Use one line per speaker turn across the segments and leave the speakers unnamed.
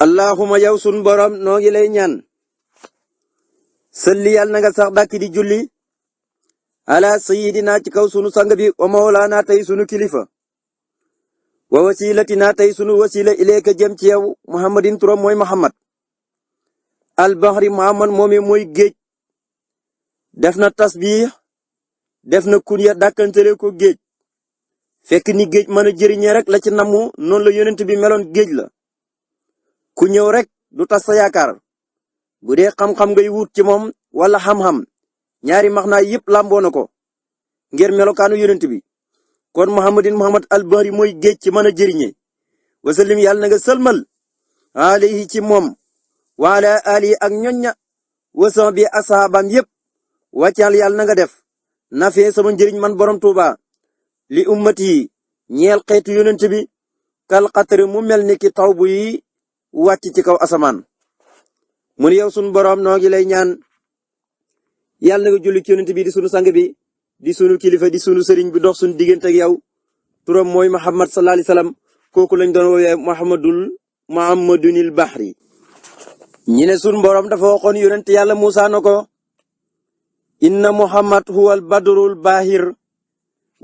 allahuma yow sun borom noo ngi lay ñaan salli yàlla na nga sax dàkk di julli ala sayidina ci kaw sunu sang bi wa mawlaana tey sunu kilifa wa wasilatina tey sunu wasila ilayka jëm ci yow muhammadin turam mooy muhammad al bahri muhammad moome mooy géej def na tasbih def na kunya dàkkantele ko géej fekk ni géej mën a jëriñee rek la ci namu noonu la yonent bi meloon géej la ku ñëw rek du tas sa yaakaar bu dee xam-xam ngay wut ci moom wala xam-xam ñaari maxnaa yëpp làmboo na ko ngir melokaanu yonent bi kon muhammadin muhammad albari mooy géej ci mën a jëriñe wasallim yàlla na nga sëlmal alayhi ci moom waala ali ak ñoñña wasan bi asaabam yëpp wàccal yàlla na nga def nafee sama njëriñ man borom Tuuba li ummati ñeel xeetu yonent bi kal xatri mu mel ni ki taw buy wàcc ci kaw asamaan mun yow sunu borom noo ngi lay ñaan yàlla na nga julli ci yonent bi di sunu sang bi di sunu kilifa di sunu sëriñ bi dox sunu diggante ak yow turam mooy Muhammad sallallahu alayhi wasallam kooku lañ doon woowee Muhammadunil Bahri. ñi ne sunu borom dafa waxoon yonent yàlla Musa na ko inna Muhammad huwal badrul bahir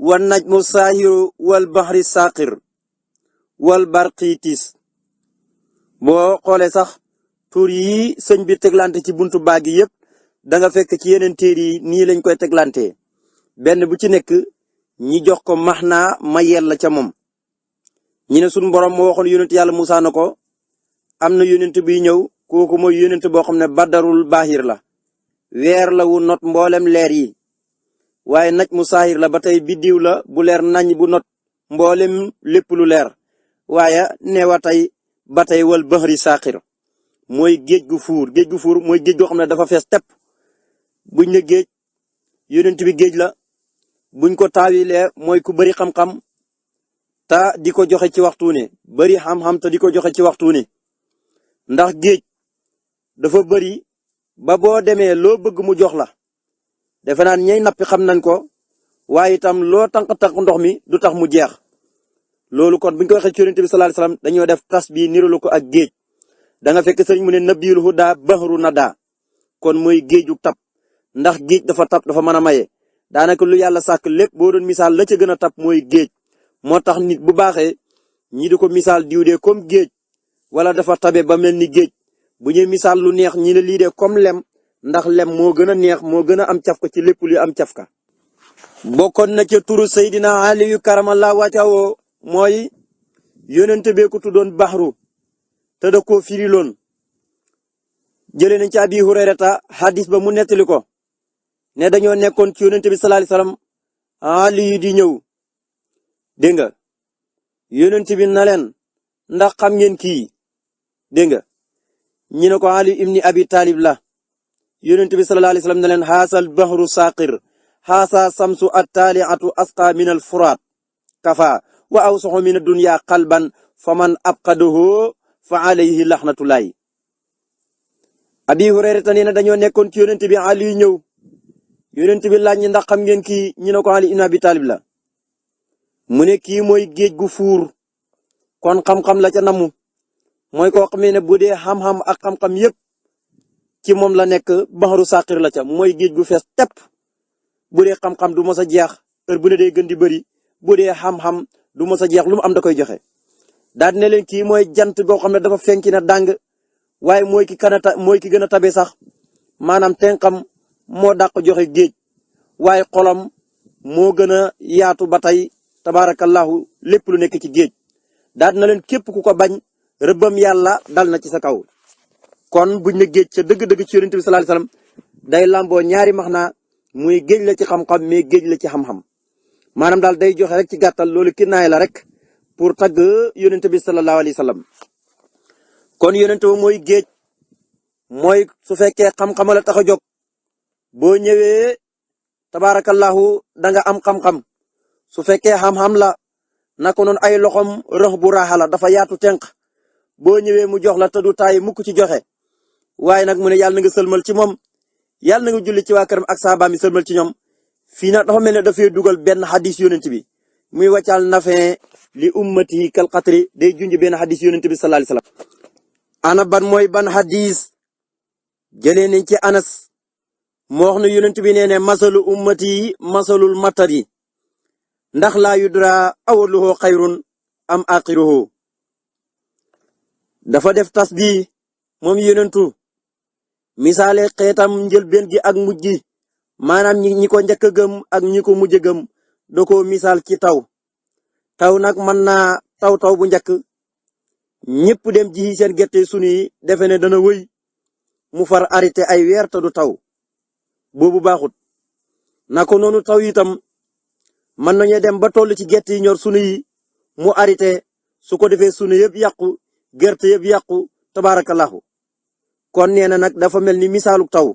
wan najmu saahiru wal bahri saqir wal barqitis boo xoolee sax tur yi sëñ bi teglante ci buntu baagi yëpp da nga fekk ci yeneen téer yi nii lañ koy teglante benn bu ci nekk ñi jox ko maxnaa ma yella ca moom ñi ne suñu borom moo waxoon yonent yàlla Musaa na ko am na yonent biy ñëw kooku mooy yonent boo xam ne badarul baahir la weer la wu not mboolem leer yi waaye naj mu saahir la ba tey biddiw la bu leer nañ bu not mboolem lépp lu leer waaye neewa tey ba tey wal bahri saqir mooy géej gu fuur mooy géej goo xam ne dafa fees tepp buñ ne géej yonent bi géej la buñ ko taawilee mooy ku bari xam-xam ta di ko joxe ci waxtu ne bari xam-xam te di ko joxe ci waxtu ne ndax géej dafa bari ba boo demee loo bëgg mu jox la defe naan ñey nappi xam nañ ko waaye itam loo tànq-tànq ndox mi du tax mu jeex loolu kon buñ ko waxee ci yonent bi sallallahu alayhi wasallam dañoo def tas bi niralu ko ak géej da nga fekk sëriñ mu ne nabiyul huda bahru nada kon mooy géeju tab ndax géej dafa tab dafa mën a maye daanaka lu yàlla sàkk lépp boo doon misaal la ca gën a tab mooy géej moo tax nit bu baaxee ñi di ko misaal diw de comme géej wala dafa tabe ba mel ni géej bu ñuy misaal lu neex ñi ne lii de comme lem ndax lem moo gën a neex moo gën a am cafka ci lépp lu am cafka bokkoon na ca turu Seydina Aliyu karamallahu wajhahu mooy yonent bee ko tuddoon baxru te da koo firiloon jëlee nañ ci Abi Hurayrata hadis ba mu nettali ko ne dañoo nekkoon ci yonent bi sallallahu alayhi wasallam Aliyu di ñëw dégg nga yonent bi na leen ndax xam ngeen kii dégg nga ñi ne ko Ali ibni Abi Talib la yonent bi sallallahu alayhi wasallam ne leen haasal bahru saqir haasa samsu at-tali'atu asqa min al-furat kafa wa awsahu min ad-dunya qalban faman abqadahu fa alayhi laxnatullahi Abi Hurayrata nee na dañoo nekkoon ci yonent bi Ali ñëw yonent bi laaj ñi ndax xam ngeen kii ñu ne ko Ali ibn Abi Talib la mu ne kii mooy géej gu fuur kon xam-xam la ca namu mooy koo xamee ne bu dee xam-xam ak xam-xam yépp ci moom la nekk baxaru saqir la ca mooy géej gu fees tepp bu dee xam-xam du mos a jeex heure bu ne day gën di bëri bu dee xam-xam du mos a jeex lu mu am da koy joxe daal ne leen kii mooy jant boo xam ne dafa fenki na dàng waaye mooy ki gën a tabe sax maanaam tenxam moo dàq joxe géej waaye xolam moo gën a yaatu ba tey tabaarakallahu lépp lu nekk ci géej daal na leen képp ku ko bañ rëbbam yàlla dal na ci sa kaw kon buñ ne géej ca dëgg-dëgg ci yonent bi sallallahu alayhi wasallam day lamboo ñaari maxnaa muy géej la ci xam-xam mais géej la ci xam-xam maanaam daal day joxe rek ci gàttal loolu kinaay la rek pour tagg yonent bi sallallahu alayhi wasallam kon yonent ba mooy géej mooy su fekkee xam-xam la tax a jóg boo ñëwee tabaarakallahu da nga am xam-xam su fekkee xam-xam la naka noonu ay loxom rëx bu raaxa la dafa yaatu tenq boo ñëwee mu jox la te du taay mukk ci joxe waaye nag mu ne yàlla na nga sëlmal ci moom yàlla na nga julli ci waa këram ak saabaam yi sëlmal ci ñoom fii nag dafa mel ne dafay dugal benn xadis yonent bi muy wàccal nafin li ummati kal qatri day junj benn xadis yonent bi sallallahu alayhi wasallam ana ban mooy ban hadis jëlee nañ ci Anas moo wax ne yonent bi nee ne masalu ummati masalul matari ndax laa yudra awaluhu xayrun am axiruhu dafa def tasbih moom yonentu misaale xeetam njëlbeen gi ak mujj gi maanaam ñi ko njëkk a gëm ak ñi ko mujj a gëm da ko misaal ci taw taw nag mën naa taw bu njëkk ñëpp dem ji seen gerte sunu yi defe ne dana wëy mu far arrêté ay weer te du taw boobu baaxut naka noonu taw itam mën nañu dem ba toll ci gerte yi ñor sunu yi mu arrêté su ko defee sunu yëpp yàqu gerte yëpp yàqu tabaarakallahu kon nee na nag dafa mel ni misaalu taw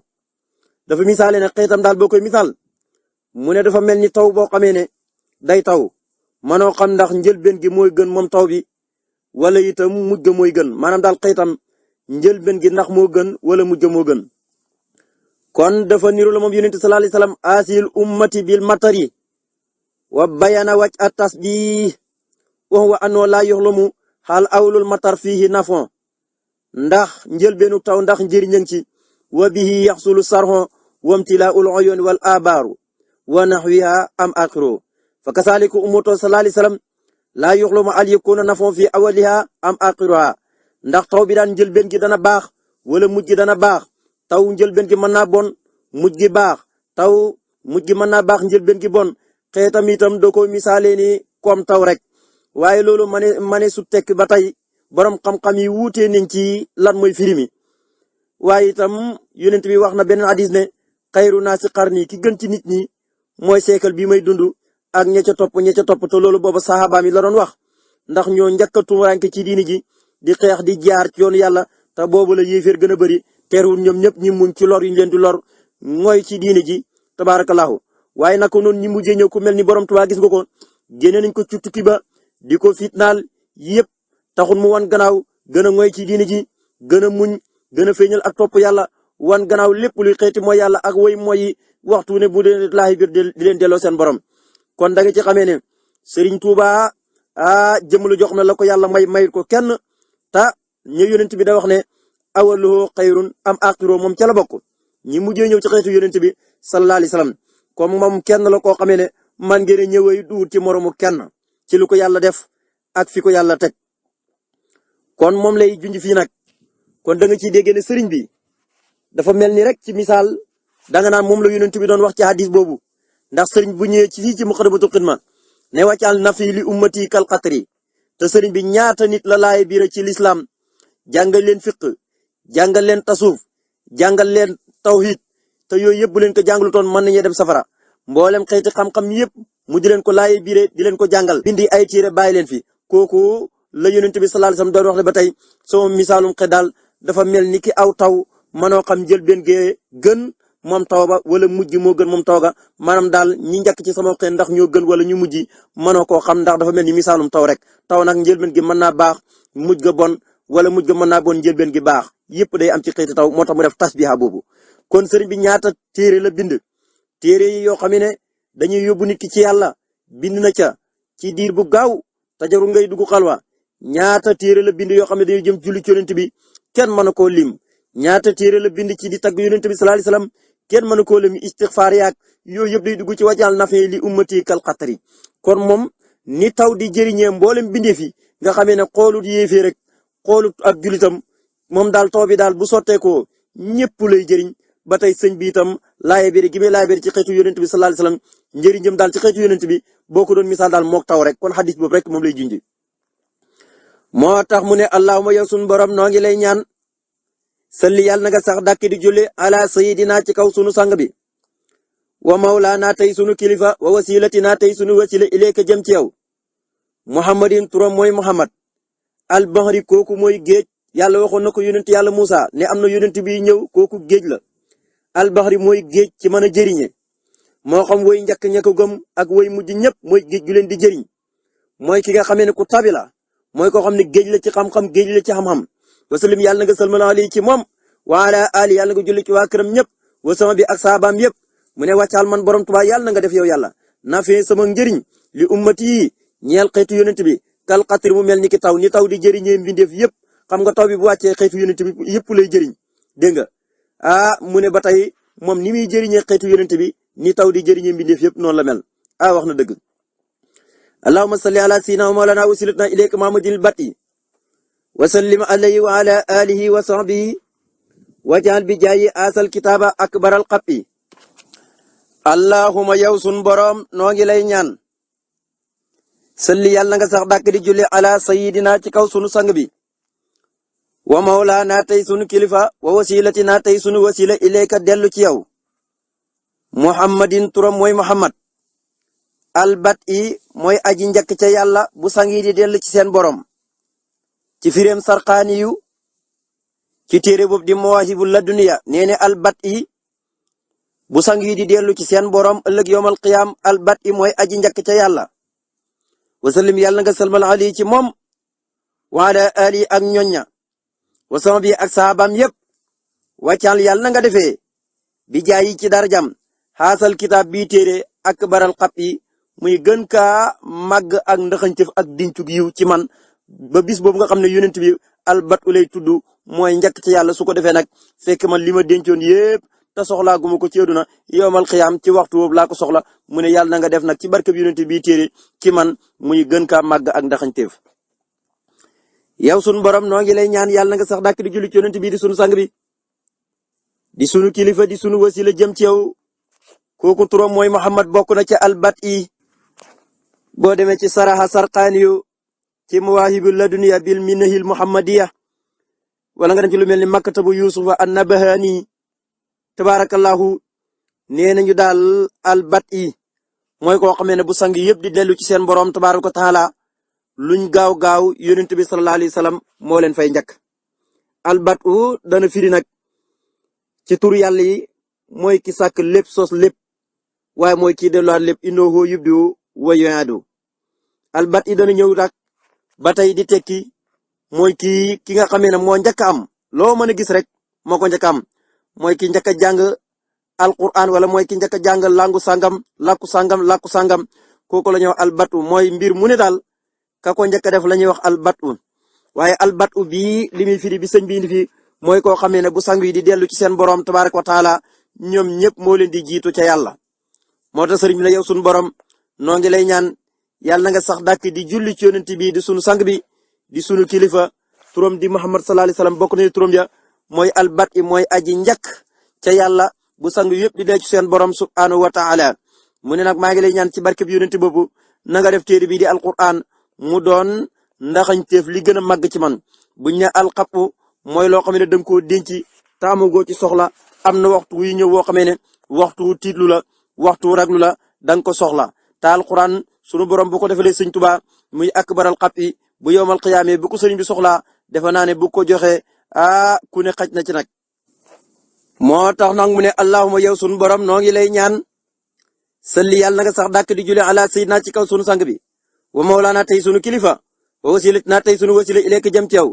dafa misaale ne xeetam daal boo koy misaal mu ne dafa mel ni taw boo xamee ne day taw manoo xam ndax njëlbeen gi mooy gën moom taw bi wala itam mujj ga mooy gën maanaam daal xeetam njëlbeen gi ndax moo gën wala mujj moo gën kon dafa niru la moom yonent sallallahu alayhi wasallam asil ummati bil matari wa bayana waj at tasbih wa huwa anno la yuxlamu xaal awlul matar fihi nafon ndax njëlbeenu taw ndax njëriñam ci wa bihi yaxsulu sarxo wamtilaaul uyun wal abaaru wa naxwiha am axiru fa kasaliku ummatu sallallahu alayhi wasallam laa yuxlamu al yakuna nafon fi awaliha am axiruha ndax taw bi daan njëlbeen gi dana baax wala mujj gi dana baax taw njëlbeen gi mën naa bon mujj gi baax taw mujj gi mën naa baax njëlbeen gi bon xeetam itam da ko misaale ni comme taw rek waaye loolu mane su tekk ba tey borom xam-xam yi wuute nañ ci lan mooy firimi waaye itam yonent bi wax na beneen hadis ne xayru naa si qarni ki gën ci nit ñi mooy siècle bi may dund ak ña ca topp te loolu booba saxaabaam yi la doon wax ndax ñoo njëkk a tumuraanke ci diini ji di xeex di jaar ci yoonu yàlla te boobu la yéeféer gën a bëri teerwul ñoom ñëpp ñi muñ ci lor yu ñu leen di lor mooy ci diini ji tabaarakallahu waaye naka noonu ñi mujjee ñëw ku mel ni borom Tuubaa gis nga ko génne nañ ko ci tukki ba di ko fitnaal yëpp taxul mu wan gannaaw gën a ngoy ci diini ji gën a muñ gën a feeñal ak topp yàlla wan gannaaw lépp luy xeeti mooy yàlla ak woy mooy waxtu ne bu dee laahi biir di leen delloo seen borom kon da nga ci xamee ne Serigne Touba jëm lu jox na la ko yàlla mayut ko kenn ta ñu yonent bi da wax ne awaluhu xayrun am axiru moom ca la bokk ñi mujjee ñëw ci xeetu yonent bi sallallahu alayhi wasallam comme moom kenn la koo xamee ne man ngeen a ñëwee duut ci moromu kenn ci lu ko yàlla def ak fi ko yàlla teg kon moom lay junj fii nag kon da nga ciy dégg ne sëriñ bi dafa mel ni rek ci misaal danga naan moom la yonent bi doon wax ci hadis boobu ndax sëriñ bu ñëwee ci fii ci Muqaddamatul Xidma ne wàccal nafi li ummati kal qatri te sëriñ bi ñaata nit la laay biira ci lislaam jàngal leen fiq jàngal leen tasuuf jàngal leen tawhid te yooyu yëpp bu leen ko jàngalu toon mën nañu dem safara mboolem xeeti xam-xam yëpp mu di leen ko laay biire di leen ko jàngal bindi ay tiire bàyyi leen fi kooku la yonent bi sallallahu alayhi wasallam doon wax ne ba tey sama misaalum xe daal dafa mel ni ki aw taw mënoo xam jël benn gee gën moom taw ba wala mujj moo gën moom taw ga maanaam daal ñi njëkk ci sama xel ndax ñoo gën wala ñu mujj mënoo koo xam ndax dafa mel ni misaalum taw rek taw nag njëlbeen gi mën naa baax mujj ga bon wala mujj ga mën naa bon njëlbeen gi baax yëpp day am ci xeeti taw moo tax mu def tasbiha boobu kon sëriñ bi ñaata téere la bind téere yi yoo xam ne dañuy yóbbu nit ki ci yàlla bind na ca ci diir bu gaaw te jarul ngay dugg xalwa ñaata téere la bind yoo xam ne dañuy jëm julli ci yonent bi kenn mën koo lim ñaata téere la bind ci di tagg yonent bi sallallahu alayhi wasallam kenn mën koo lim istighfar yaak yooyu yëpp day dugg ci wajal nafe li ummati kal qatri kon moom ni taw di jëriñee mboolem bindeef yi nga xamee ne xoolut yéefee rek xoolut ak julitam moom daal taw bi daal bu sotteekoo ñëpp lay jëriñ ba tey sëñ bi itam laaye biir gi muy laaye biir ci xeetu yonent bi sallallahu alayhi wasallam njëriñam daal ci xeetu yonent bi boo ko doon misaal daal mook taw rek kon xadis boobu rek moom lay junj. moo tax mu ne allahumma yow sunu borom noo ngi lay ñaan salli yàlla na nga sax dàkk di julli ala sayidina ci kaw sunu sang bi wa mawlaana tey sunu kilifa wa wasilatina tey sunu wasila ilayka jëm ci yow muhammadin turam mooy muhammad al bahri kooku mooy géej yàlla waxoon na ko yonent yàlla Musa ne am na yonent bi ñëw kooku géej la al bahri mooy géej ci mën a jëriñe moo xam woy njëkk ña ko gëm ak woy mujj ñëpp mooy géej gu leen di jëriñ mooy ki nga xamee ne ku tabi la mooy koo xam ne géej la ci xam-xam géej la ci xam-xam wasalim yàlla na nga salmal ali ci moom wa ala ali yàlla nga julli ci waa këram ñëpp wa sama bi ak saabaam yëpp mu ne wàccaal man borom Tuubaa yàlla na nga def yow yàlla na fee sama njëriñ li ummati yi ñeel xeetu yonent bi kal qatri mu mel ni ki taw ni taw di jëriñee mbindeef yëpp xam nga taw bi bu wàccee xeetu yonent bi yëpp lay jëriñ dégg nga mu ne ba tey moom ni muy jëriñee xeetu yonent bi ni taw di jëriñee mbindeef yëpp noonu la mel wax na dëgg allahumma salli ala sayyidina wa mawlana wasilatna ilayka mahamadil bati wa sallim alayhi wa ala alihi wa sahbihi wajal bi jaayi asal kitaaba akbaral xappi allahumma yow sun borom noo ngi lay ñaan salli yàlla nga sax dàkk di julli ala sayidina ci kaw sunu sang bi wa mawlaana tey sunu kilifa wa wasilatina tey sunu wasila ilayka dellu ci yow muhammadin turam mooy muhammad albat i mooy aji njëkk ca yàlla bu sang yi di dellu ci seen borom ci fireem sarqaani yu ci téere boobu di mawaahibu laduniya nee ne albat i bu sang yi di dellu ci seen borom ëllëg yowmal qiyaam albat i mooy aji njëkk ca yàlla wasallim yàlla nga salmal ali ci moom wa ala ali ak ñoñña wasama bi ak saabam yépp wàccal yàlla na nga defee bi jaayi ci darajam xaasal kitaab bii téere ak baral xap yi muy gën kaa màgg ak ndaxañtëf ak dincug yiw ci man ba bis boobu nga xam ne yonent bi albat u lay tudd mooy njëkk ci yàlla su ko defee nag fekk man li ma dencoon yépp te soxlaa guma ko ci àddina yowmal xiyaam ci waxtu boobu laa ko soxla mu ne yàlla na nga def nag ci barkeb yonent bii téere ci man muy gën kaa màgg ak ndaxañteef yow sunu borom noo ngi lay ñaan yàlla na nga sax dàkk di julli ci yonent bii di sunu sang bi di sunu kilifa di sunu wasila jëm ci yow kooku turam mooy Muhammad bokk na ci albat i boo demee ci saraxa sarqaaniyu ci mawaahibu laduniya bil minahil muhammadiya wala nga dem ci lu mel ni maktabu yusufa an-nabahani tabarakallahu nee nañu daal albat i mooy koo xamee ne bu sang yëpp di dellu ci seen borom tabaraka taala luñ gaaw gaaw yonent bi sallallahu alayhi wasallam moo leen fay njëkk albat u dana firi nag ci tur yàlla yi mooy ki sàkk lépp sos lépp waaye mooy kii delluwaat lépp innahu yubdi'u wa yu'iidu albat i dana ñëw nag ba tey di tekki mooy ki nga xamee ne moo njëkk am loo mën a gis rek moo ko njëkk am mooy ki njëkk a jàng alquran wala mooy ki njëkk a jàng langu sangam làkku sangam kooku la ñuy wax albatu mooy mbir mu ne daal ka ko njëkk a def la ñuy wax albatu waaye albatu bii li muy firi bi sëñ bi indi fi mooy koo xamee ne bu sang yi di dellu ci seen borom tabaaraka wa taala ñoom ñëpp moo leen di jiitu ca yàlla. moo tax sëriñ bi ne yow sunu borom noo ngi lay ñaan yàlla na nga sax dàkk di julli ci yonent bi di sunu sang bi di sunu kilifa turam di Muhammad sallallahu alayhi wasallam bokk na turam ya mooy albat i mooy aji njëkk ca yàlla bu sang yëpp di dee ci seen borom subhaanahu wa taala mu ne nag maa ngi lay ñaan ci barke bi yonent boobu na nga def téere bii di alquran mu doon ndaxañteef li gën a màgg ci man buñ ne alxapu mooy loo xam ne da nga koo denc taamagoo ci soxla am na waxtu wu ñëw woo xamee ne waxtu wu tiitlu la waxtu wu raglu la da nga ko soxla te alquran sunu borom bu ko defalee sëñ Tuubaa muy akbaral xap yi bu yowmal qiyaamee bu ko sëriñ bi soxlaa defe naa ne bu ko joxee ku ne xaj na ci nag. moo tax nag mu ne allahumma yow sunu borom noo ngi lay ñaan salli yàlla na nga sax dàkk di julli ala sayyidina ci kaw sunu sang bi wa mawlaana tey sunu kilifa wa wasilatina tey sunu wasila ilayka jëm ci yow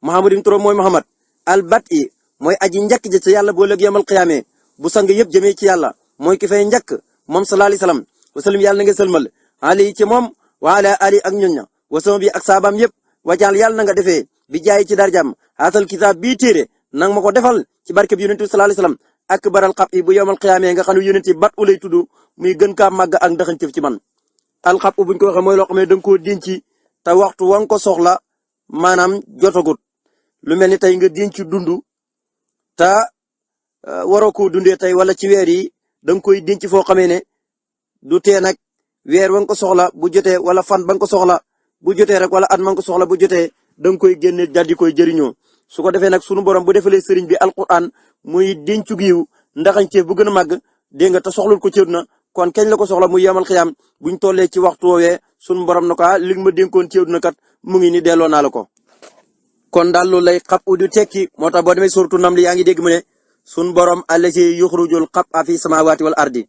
muhammadin turam mooy muhammad albat i mooy aji njëkk ja ci yàlla boo lëg yowmal qiyaamee bu sang yëpp jëmee ci yàlla mooy ki fay njëkk moom sallallahu alayhi wasallam wasallam yàlla na nga sëlmal ali ci moom wa ala ali ak ñoñña wasama bi ak saabaam yëpp wajaal yàlla na nga defee bi jaay ci darjam haasal kitaab bii téere nang ma ko defal ci barke bi yonent bi sallallahu alayhi wasallam ak baral xap yi bu yowmal qiyaamee nga xam ne yonent bat u lay tudd muy gën kaa màgg ak ndaxañteef ci man alxap buñ ko waxee mooy loo xam ne da nga koo denc te waxtu wa nga ko soxla maanaam jotagut lu mel ni tey nga denc dund te waroo koo dundee tey wala ci weer yi da nga koy denc foo xamee ne du tee nag weer wa nga ko soxla bu jotee wala fan ba nga ko soxla bu jotee rek wala at ma nga ko soxla bu jotee da nga koy génne daal di koy jëriñoo su ko defee nag sunu borom bu defalee sëriñ bi alquran muy dencu giiw ndaxañteef bu gën a màgg dégg nga te soxlul ko ci na kon kañ la ko soxla muy yemal xiyaam buñ tollee ci waxtu woowee sunu borom na ko li ma dénkoon ci na kat mu ngi ni delloo naa la ko. kon daal loolu lay xab du tekki moo tax boo demee suratu Naml yaa ngi dégg mu ne sunu borom allazi yuxrujul xab'a fi samawati wal ardi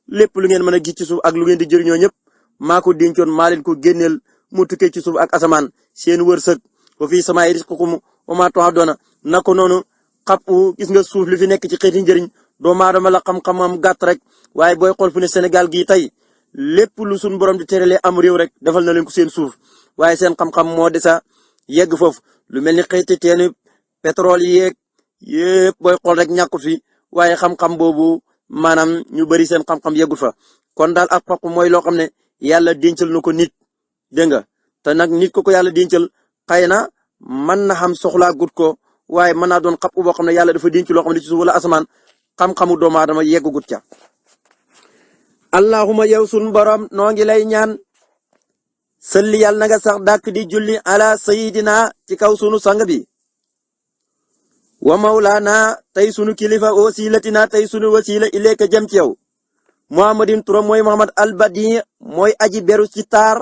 lépp lu ngeen mën a gis ci suuf ak lu ngeen di jëriñoo ñëpp maa ko dencoon maa leen ko génneel mu tukkee ci suuf ak asamaan seen wërsëg wa fi samaa'i rizqukum wa maa tu'aduuna naka noonu xabu gis nga suuf li fi nekk ci xeeti njëriñ doomu aadama la xam-xamam gàtt rek waaye booy xool fu ne Sénégal gii tey lépp lu suñu borom di teralee am réew rek defal na leen ko seen suuf waaye seen xam-xam moo desa yegg foofu lu mel ni xeeti teenu pétrole yeeg yëpp booy xool rek ñàkku fi waaye xam-xam boobu maanaam ñu bari seen xam-xam yeggul fa kon daal ak faq mooy loo xam ne yàlla dencal na ko nit dégg nga te nag nit ko yàlla dencal xëy na mën na xam soxlaa gut ko waaye mën naa doon xab boo xam ne yàlla dafa denc loo xam ne ci suuf wala asamaan xam-xamu doomu aadama yeggagut ca. allahuma yow sun borom noo ngi lay ñaan salli yàlla na nga sax dàkk di julli ala sayidina ci kaw sunu sang bi wa mawlaana tey sunu kilifa wasilatina tey sunu wasila ilayka jëm ci yow muhammadin turam mooy muhammad albadi mooy aji beru ci taar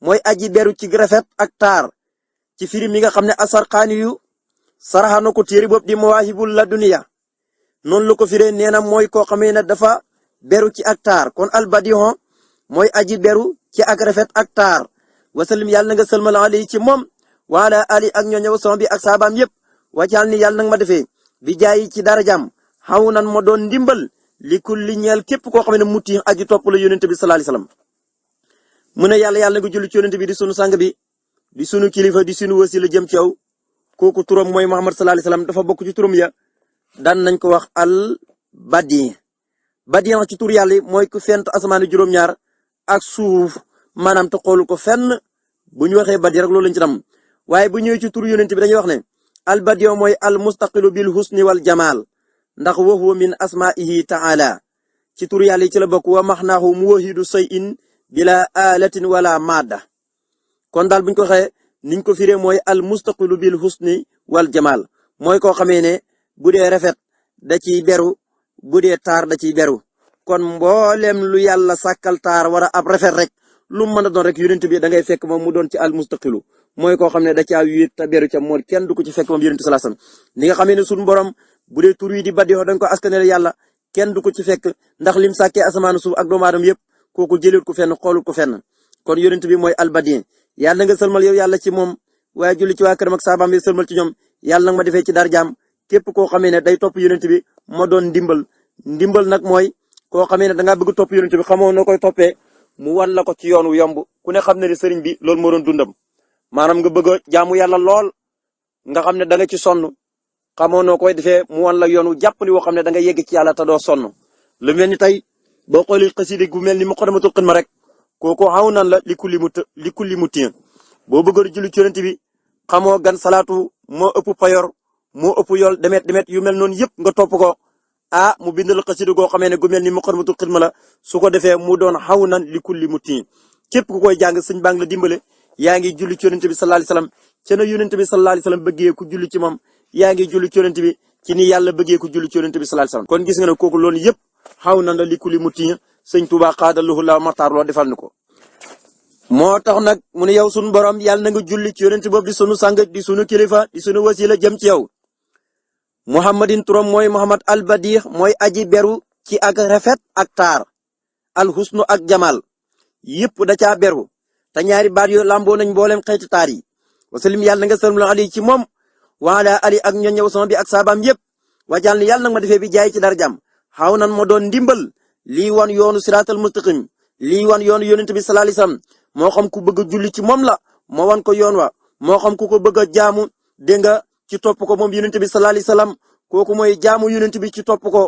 mooy aji beru ci rafet ak taar ci firi mi nga xam ne asarxaani yu saraxana ko téeri bopp di mawaahibul la duniya noonu la ko firee nee na mooy koo xamee ne dafa beru ci ak taar kon albadihon mooy aji beru ci ak rafet ak taar wasalim yàlla na nga sëlmal alayhi ci moom waala ali ak ñooñëw son bi ak saabaam yépp wàccal ni yàlla nag ma defee bi jaayi ci darajam xaw nan ma doon ndimbal li kulli ñeel képp koo xam ne muti aji topp la yonent bi sallallahu alayhi wasallam mu ne yàlla nga julli ci yonent bi di sunu sang bi di sunu kilifa di sunu wasila jëm ci yow kooku turam mooy Muhammad sallallahu alayhi wasallam dafa bokk ci turam ya daan nañ ko wax al badi badi ci tur yàlla mooy ku fent asamaani juróom-ñaar ak suuf maanaam te xoolu ko fenn bu ñu waxee badi rek loolu lañ ci tam waaye bu ñëwee ci tur yonent bi dañuy wax ne al badi mooy al mustaqilu bil husni wal jamal ndax wa huwa min asma'ihi ta'ala ci tur yàlla yi ci la bokk wa maxnaahu muwahidu shay'in bila alatin wala madda kon daal buñ ko waxee niñ ko firee mooy al mustaqilu bil husni wal jamal mooy koo xamee ne bu dee rafet da ciy beru bu dee taar da ciy beru kon mboolem lu yàlla sàkkal taar wara ab rafet rek lu mën a doon rek yonent bi da ngay fekk moom mu doon ci al mustaqilu mooy koo xam ne da caa wéet te beru ca mool kenn du ko ci fekk moom yonent sallallahu alayhi wasallam ni nga xamee ne suñu borom bu dee tur yi di baddi dañ ko askanale yàlla kenn du ko ci fekk ndax lim sàkkee asamaan suuf ak doomu aadama yëpp kooku jëlee ko fenn xoolut ko fenn kon yonent bi mooy albadien yàlla nga sëlmal yow yàlla ci moom waaye julli ci waa këram ak saabaam bi sëlmal ci ñoom yàlla nag ma defee ci darjaam képp koo xamee ne day topp yonent bi ma doon ndimbal nag mooy koo xamee ne da ngaa bëgg topp yonent bi xamoo noo koy toppee mu wan la ko ci yoon wu yomb ku ne xam ne ni sëriñ bi loolu moo doon dundam maanaam nga bëgg a jaamu yàlla lool nga xam ne da nga ci sonn xamoo noo koy defee mu wan la yoon wu jàppali woo xam ne da nga yegg ci yàlla te doo sonn lu mel ni tey boo xoolee xasida gu mel ni Muqaddamatul Xidma rek kooku xaw nan la li kulli mu tiyan boo bëggoon julli ci yonent bi xamoo gan salaatu moo ëpp payor moo ëpp yool demet yu mel noonu yëpp nga topp ko mu bindal xasida goo xamee ne gu mel ni Muqaddamatul Xidma la su ko defee mu doon xaw nan li kulli mu tiyan képp ku koy jàng sëñ baa ngi la dimbale yaa ngi julli ci yonent bi sallallahu alayhi wasallam ca na yonent bi sallallahu alayhi wasallam bëggee ku julli ci moom yaa ngi julli ci yonent bi ci ni yàlla bëggee ku julli ci yonent bi sallallahu alayhi wasallam kon gis nga ne kooku loolu yëpp xaw nan la li kulli mu tiyan sëñ Tuubaa xaadalahu la maxtaar loo defal ni ko moo tax nag mu ne yow sunu borom yàlla na nga julli ci yonent boobu di sunu sang di sunu kilifa di sunu wasila jëm ci yow muhammadin turam mooy muhammad albadix mooy aji beru ci ak rafet ak taar alxusnu ak jamal yëpp da caa beru te ñaari baat yo lamboo nañ mboolem xeeti taar yi wasalim yàlla na nga sëlmal ali ci moom waala ali ak ñoñëw sama bi ak saabaam yëpp wajal ni yàlla nag ma defee bi jaay ci darajam xaw nan ma doon ndimbal lii wan yoonu siraatal mustaqim lii wan yoonu yonent bi sallallahu alayhi wasallam moo xam ku bëgg a julli ci moom la moo wan ko yoon wa moo xam ku ko bëgg a jaamu dégg nga ci topp ko moom yonent bi sallallahu alayhi wasallam kooku mooy jaamu yonent bi ci topp ko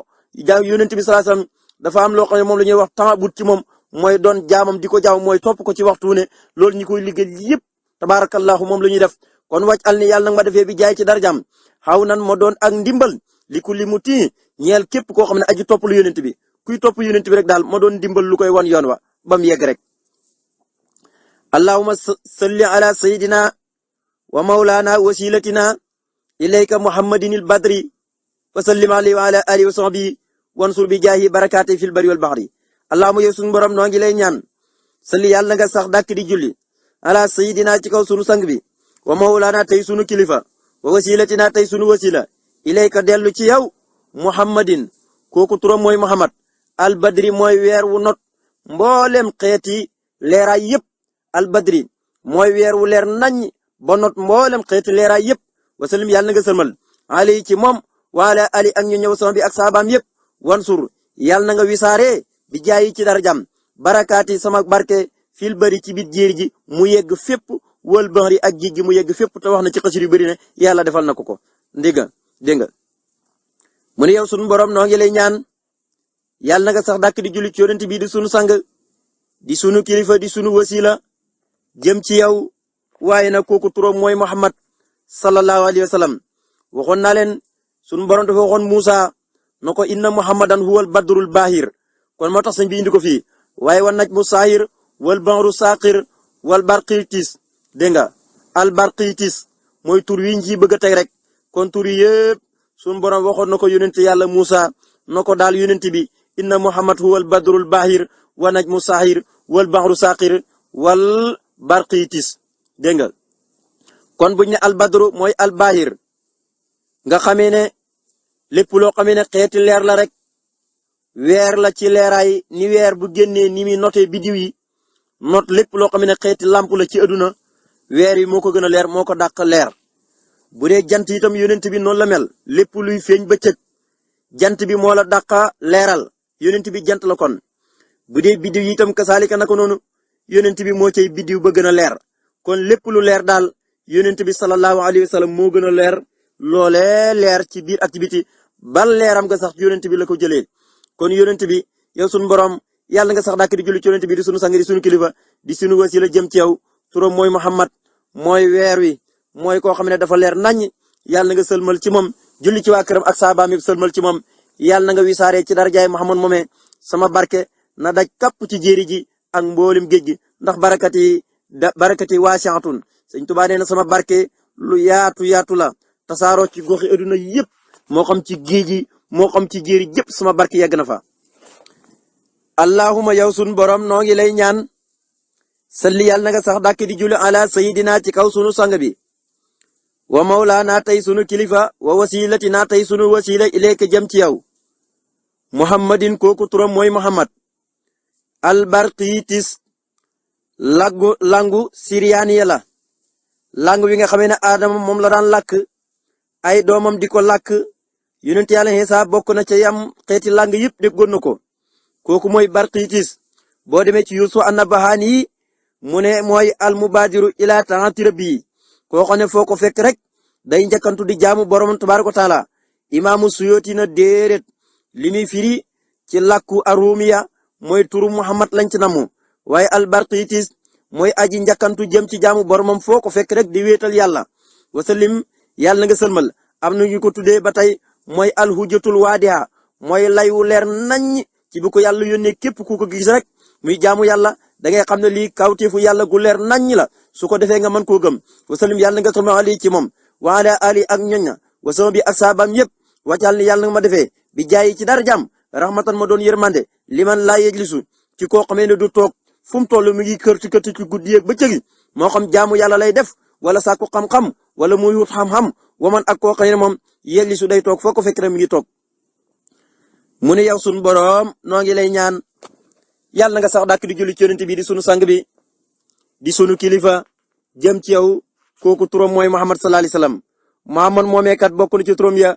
jaamu yonent bi sallallahu alayhi wasallam dafa am loo xam ne moom la ñuy wax taabut ci moom mooy doon jaamam di ko jaam mooy topp ko ci waxtu ne loolu ñi koy liggéey yëpp tabaarakallahu moom la ñuy def kon wàcc al ni yàlla nag ma defee bi jaay ci darajam xaw nan ma doon ak ndimbal li ku li mu tii ñeel képp koo xam ne aji topp lu yonent bi kuy topp yonent bi rek daal ma doon ndimbal lu koy wan yoon wa bam yegg rek allahumma salli ala sayidina wa mawlana wasilatina ilayka muhammadin al badri wa sallim alayhi wa ala alihi wa sahbihi wansur bi jaahi barakati fil bari wal bahri allahumma yow sunu borom noo ngi lay ñaan salli yàlla nga sax dàkk di julli ala sayidina ci kaw sunu sang bi wa mawlana tey sunu kilifa wa wasilatina tey sunu wasila ilayka dellu ci yow muhammadin kooku turam mooy muhammad al badri mooy weer wu not mboolem xeeti leeraay yëpp al badri mooy weer wu leer nañ ba not mboolem xeeti leeraay yëpp wasalim yàlla na nga sëlmal ali ci moom waala ali ak ñu ñëw sama bi ak saabaam yëpp wansur yàlla na nga wisaare bi jaayi ci darajam barakaati sama barke fil bari ci biir jéeri ji mu yegg fépp wal bahri ak géej gi mu yegg fépp te wax na ci xasir yu bëri ne yàlla defal na ko ko dégg nga mu ne yow sunu borom noo ngi lay ñaan yàlla na nga sax dàkk di julli ci yonent bi di sunu sang di sunu kilifa di sunu wasila jëm ci yow waaye nag kooku turam mooy Muhammad sallallahu alayhi wa sallam waxoon naa leen sunu borom dafa waxoon Musa na ko inna Muhammadan huwal badrul bahir kon moo tax sëñ bi indi ko fii waaye wan najmu saahir wal bahru saaqir wal barqitis dégg nga al barqitis mooy tur wi ñu ciy bëgg a teg rek kon tur yi yëpp sunu borom waxoon na ko yonent yàlla Musa na ko daal yonent bi inna Muhammad huwal badrul bahir wa najmu saahir wal bahru saaqir wal barqitis dégg nga kon buñ ne al badru mooy al bahir nga xamee ne lépp loo xamee ne xeeti leer la rek weer la ci leeraay ni weer bu génnee ni muy noté bidiw yi not lépp loo xam ne xeeti lamp la ci aduna weer yi moo ko gën a leer moo ko dàq leer bu dee jant itam yonent bi noonu la mel lépp luy feeñ bëccëg jant bi moo la dàqa leeral yonent bi jant la kon bu dee bidiw yi itam kasaalika naka noonu yonent bi moo cay bidiw ba gën a leer kon lépp lu leer daal yonent bi sallallahu alayhi wa sallam moo gën a leer loolee leer ci biir activité bal leeram nga sax yonent bi la ko jëlee kon yonent bi yow sunu borom yàlla nga sax dàkk di julli ci yonent bi di sunu sang di sunu kilifa di sunu wasila jëm ci yow turam mooy Muhammad mooy weer wi mooy koo xam ne dafa leer naññ yàlla nga sëlmal ci moom julli ci waa këram ak saabaam yëpp sëlmal ci moom yàlla na nga wisaaree ci darajaay Muhammad moomee sama barke na daj kapp ci jéeri ji ak mboolem géej gi ndax barakati waasi'atun Sëñ Tuubaa nee na sama barke lu yaatu la tasaaroo ci goxi aduna yëpp moo xam ci géej gi moo xam ci jéeri jëpp sama barke yegg na fa allahuma yow sun borom noo ngi lay ñaan salli yàlla na nga sax dàkk di julli ala sayidina ci kaw sunu sang bi wa mawlaana tey sunu kilifa wa wasilatina tey sunu wasila ilayka jëm ci yow muhammadin kooku turam mooy muhammad albarqitis langu siriyaaniya la lang wi nga xamee ne aadama moom la daan làkk ay doomam di ko làkk yonent yàlla Iisaa bokk na ca yam xeeti lang yëpp déggoon na ko kooku mooy barqitis boo demee ci Yuusuf an-Nabahaani mu ne mooy almubaadiru ila taati rabbi koo xam ne foo ko fekk rek day njëkkantu di jaamu borom tabaaraka wa taala imaamu Suyuuti na déedéet li muy firi ci làkku arumiya mooy turu Muhammad lañ ci namu waaye albarqitis mooy aji njëkkantu jëm ci jaamu boromam foo ko fekk rek di wéetal yàlla wasallim yàlla na nga sëlmal am na ñu ko tuddee ba tey mooy alhujjatul waadiha mooy lay wu leer naññ ci bu ko yàlla yónnee képp ku ko gis rek muy jaamu yàlla da ngay xam ne lii kawteefu yàlla gu leer naññ la su ko defee nga mën koo gëm wasallim yàlla nga sëlmal ali ci moom wa ala ali ak ñoña wasama bi ak saabaam yëpp wàccal ni yàlla nga ma defee bi jaayi ci dara jàmm rahmatan ma doon yërmande liman laa yejlisu ci koo xamee ne du toog fu mu toll mi ngi kërti ci guddi yeeg bëccëg moo xam jaamu yàlla lay def wala sàkku xam-xam wala muy wut xam-xam waman ak koo xam ne moom yejlisu day toog foo ko fekk rek mi ngi toog mu ne yow sunu boroom noo ngi lay ñaan yàlla nga sax dàkk di julli ci yonent bi di sunu sang bi di sunu kilifa jëm ci yow kooku turam mooy Muhammad sallallahu alayhi wasallam Muhammad moomee kat bokk na ci turam ya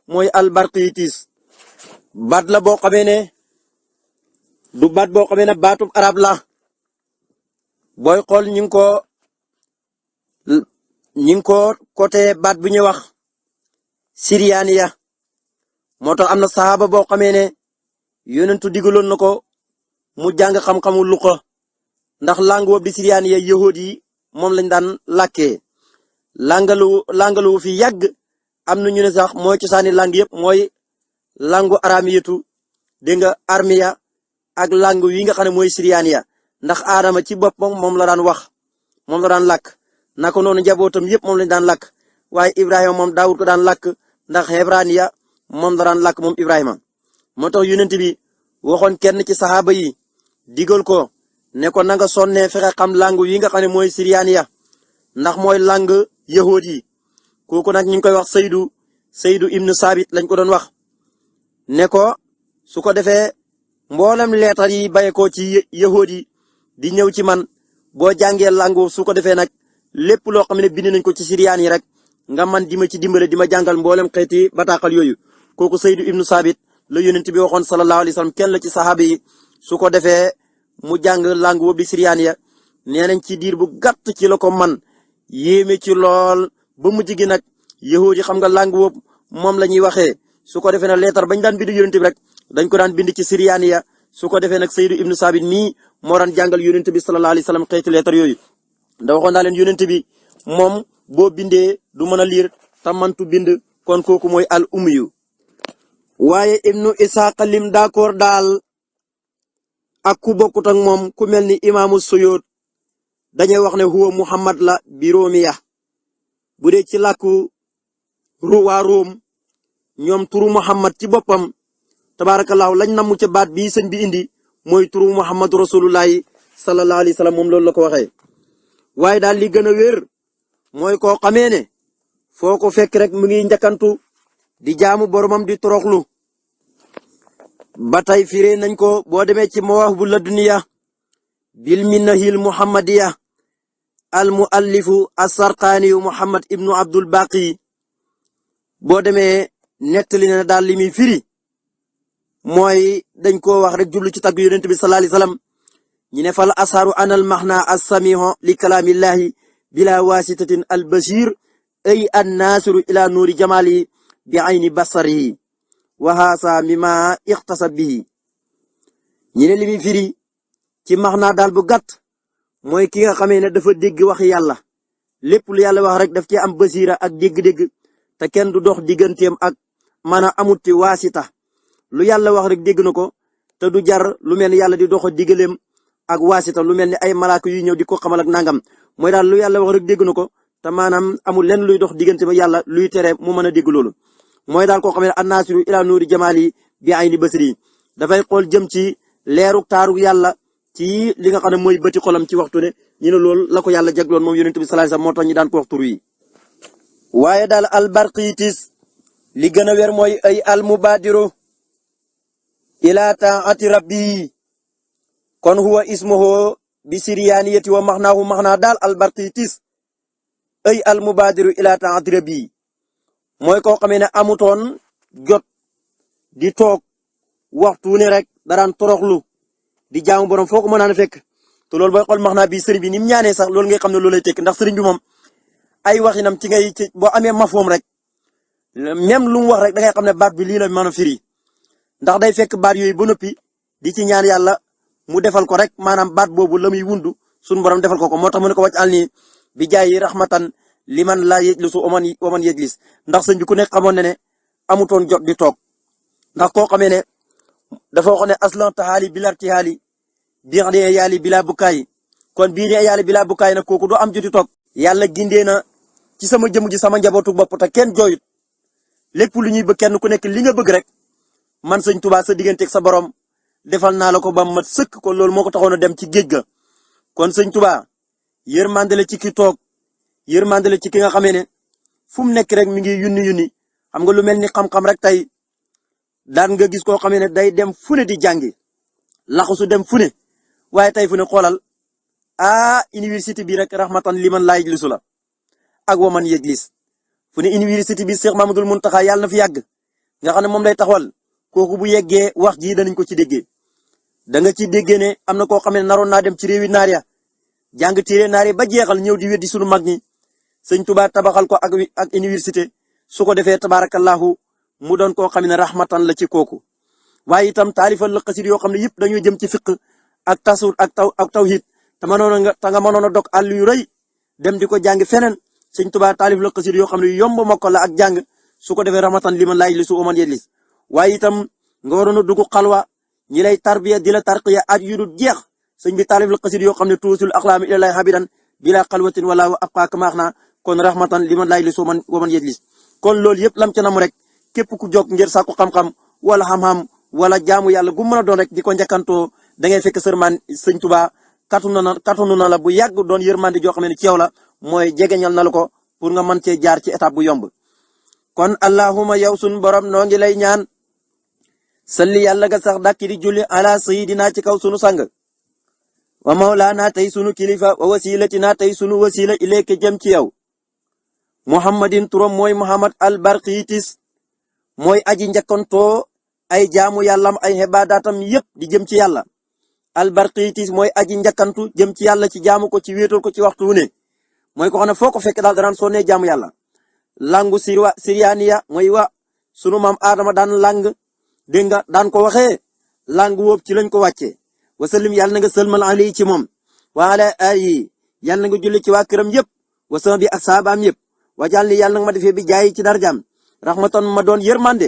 mooy albarqitis baat la boo xamee ne du baat boo xamee ne baatub arab la booy xool ñi ngi ko côté baat bu ñuy wax siriyaaniya moo tax am na saxaaba boo xamee ne yonentu digaloon na ko mu jàng xam-xamu luqa ndax langue boobu di siriyaaniya yahud yi moom lañ daan làkkee langalu fi yàgg am na ñu ne sax mooy cosaani langue yëpp mooy langue aramiyatu dégg nga armiya ak langue yi nga xam ne mooy siriyaaniya ndax aadama ci boppam moom la daan wax moom la daan làkk naka noonu njabootam yëpp moom lañ daan làkk waaye Ibrahima moom daawut ko daan làkk ndax hebraniya moom la daan làkk moom Ibrahima moo tax yonent bi waxoon kenn ci saxaaba yi digal ko ne ko nanga sonnee fexe xam langue yi nga xam ne mooy siriyaaniya ndax mooy langue yahud yi kooku nag ñu ngi koy wax Saydu ibnu Saabit lañ ko doon wax ne ko su ko defee mboolem leetar yi baye ko ci yahud yi di ñëw ci man boo jàngee langue su ko defee nag lépp loo xam ne bind nañ ko ci siriyaan yi rek nga man di ma ci dimbale di ma jàngal mboolem xeeti bataaxal yooyu kooku Saydu ibnu Saabit la yonent bi waxoon sallallahu alayhi wasallam kenn la ci saxaaba yi su ko defee mu jàng langue boobu di siriyaan ya nee nañ ci diir bu gàtt ci la ko man yéeme ci lool ba mujj gi nag yahuud yi xam nga langue woowu moom la ñuy waxee su ko defee nag leetar bañ daan bind yonent bi rek dañ ko daan bind ci siriyaaniya su ko defee nag Saydu ibnu Saabit mii moo daan jàngal yonent bi sallallahu alayhi wasallam xeeti leetar yooyu da waxoon naa leen yonent bi moom boo bindee du mën a liir tamantu bind kon kooku mooy al ummiyu waaye ibnu Isaaq lim d'accord daal ak ku bokkut ak moom ku mel ni imaamu Suyuut dañuy wax ne huwa Muhammad la bi Roomiya bu dee ci làkku waa Room ñoom turu Muhammad ci boppam tabaarakallaahu lañ namu ca baat bii sëñ bi indi mooy turu Muhammad rasulullahi sallallahu alayhi wa sallam moom loolu la ko waxee. waaye daal li gën a wér mooy koo xamee ne foo ko fekk rek mu ngi njëkkantu di jaamu boromam di toroxlu ba tey firee nañ ko boo demee ci Mawaahibu Ladunniya bil minnahil muhammadiya al muallifu as-Sarqaaniyu Muhammad ibnu Abdul Baqi boo demee nettali na daal li muy firi mooy dañ koo wax rek jublu ci tagg yonent bi sallallahu alayhi wasallam ñi ne fal asharu anal maxna as-samihu li kalaamillahi bila wasitatin al bashir ay an nasiru ila nuuri jamali bi ayni basarihi wa haasa mimma ixtasab bihi ñi ne li muy firi ci maxna daal bu gàtt mooy ki nga xamee ne dafa dégg wax yàlla lépp lu yàlla wax rek daf ci am basira ak dégg-dégg te kenn du dox digganteem ak mana amut ci waasita lu yàlla wax rek dégg na ko te du jar lu mel ni yàlla di dox digaleem ak waasita lu mel ni ay malaaka yuy ñëw di ko xamal ak nangam mooy daal lu yàlla wax rek dégg na ko te maanaam amul lenn luy dox diggante ba yàlla luy tere mu mën a dégg loolu. mooy daal koo xam ne annaasiru ila nuuri jamaali bi ayni basri dafay xool jëm ci leeru taaru yàlla ci li nga xam ne mooy bëti xolam ci waxtu ne ñu ne loolu la ko yàlla jagloon moom yonent bi sallallahu alayhi wasallam moo tax ñu daan ko wax tur yi. waaye daal albarqiitis li gën a wér mooy ay almubaadiru ila taati rabbi kon huwa ismuhu bi siryaniyati wa maxnaahu maxnaa daal albarqiitis ay almubaadiru ila taati rabbi mooy koo xamee ne amutoon jot di toog waxtu ne rek daraan toroxlu di jaamu borom foo ko mën a fekk te loolu booy xool maxnaa bi sëriñ bi ni mu ñaanee sax loolu ngay xam ne loolu lay tekk ndax sëriñ bi moom ay waxinam ci ngay ci boo amee mafoom rek même lu mu wax rek da ngay xam ne baat bi lii la mën a firi ndax day fekk baat yooyu ba noppi di ci ñaan yàlla mu defal ko rek maanaam baat boobu la muy wundu suñu borom defal ko moo tax mu ne ko wàcc àll nii bi jaay yi rahmatan liman laa yejlisu oman yejlis ndax sëñ bi ku nekk xamoon ne ne amutoon jot di toog ndax koo xamee ne dafa wax ne aslan taxaali bilar ci xaali biir de yàlla bilaa bukkaay kon biir de yàlla bilaa bukkaay nag kooku doo am joti toog yàlla gindee na ci sama jëmm ji sama njabootu bopp te kenn jooyut lépp lu ñuy bëgg kenn ku nekk li nga bëgg rek man sëñ Tuubaa sa digganteeg sa borom defal naa la ko ba mat sëkk kon loolu moo ko taxoon a dem ci géej ga kon sëñ Tuubaa yërmande la ci ki toog yërmande la ci ki nga xamee ne fu mu nekk rek mi ngi yunni xam nga lu mel ni xam-xam rek tey daan nga gis koo xamee ne day dem fu ne di jàngi laxasu dem fu ne waaye tey fu ne xoolal université bi rek rahmatan liman laa yajlisu la ak waman yajlis fu ne université bi Cheikh Mamadou Mountakha yàlla na fi yàgg nga xam ne moom lay taxawal kooku bu yeggee wax ji danañ ko ci déggee da nga ci déggee ne am na koo xam ne naroon naa dem ci réewi naar ya jàng téere naar yi ba jeexal ñëw di weddi sunu mag ñi sëñ Tuubaa tabaxal ko ak université su ko defee tabarakallahu mu doon koo xam ne rahmatan la ci kooku waaye itam taalifal la xasit yoo xam ne yëpp dañoo jëm ci fiq ak tasawuf ak tawhid te nga mënoon a dog àll yu rëy dem di ko jàng feneen sëñ Tuubaa taalif la xasit yoo xam ne yu yomb mokk la ak jàng su ko defee rahmatan liman laa yajlisu oman yajlis waaye itam nga waroon a dugg xalwa ñi lay tarbiya di la tarqiya at yu dul jeex sëñ bi taalif la xasit yoo xam ne tuusul axlaami ilallaahi habidan bila xalwatin wala abqaa maax na kon rahmatan liman laa yajlisu oman yajlis kon loolu yëpp lam ca namu rek képp ku jóg ngir sàkku xam-xam wala xam-xam wala jaamu yàlla gu mën a doon rek di ko njëkkantoo da ngay fekk sërmaan sëñ Tuubaa katunu na la bu yàgg doon yërmande joo xam ne ci yow la mooy jegeñal na la ko pour nga mën cee jaar ci étape bu yomb. kon allahumma yow sun borom noo ngi lay ñaan salli yàlla nga sax dàkki di julli ala sayidina ci kaw sunu sang wa mawlaana tey sunu kilifa wa wasilatina tey sunu wasila ilayka jëm ci yow muhammadin turam mooy muhammad al barqiitis mooy aji njëkkantoo ay jaamu yàllam ay xebaadaatam yépp di jëm ci yàlla al barqiitis mooy aji njëkkantu jëm ci yàlla ci jaamu ko ci wéetal ko ci waxtu wu ne mooy ko xam ne foo ko fekk daal danaan sonnee jaamu yàlla. langu siriyaaniya mooy wa sunu maam Adama daan lang dégg nga daan ko waxee lang wóob ci lañ ko wàccee. wasallim yàlla na nga sëlmal ali ci moom wa ala ali yàlla na nga julli ci waa këram yëpp wasama bi ak saabaam yëpp wajal li yàlla na nga ma defee bi jaay ci darjaam rahmatan ma doon yërmande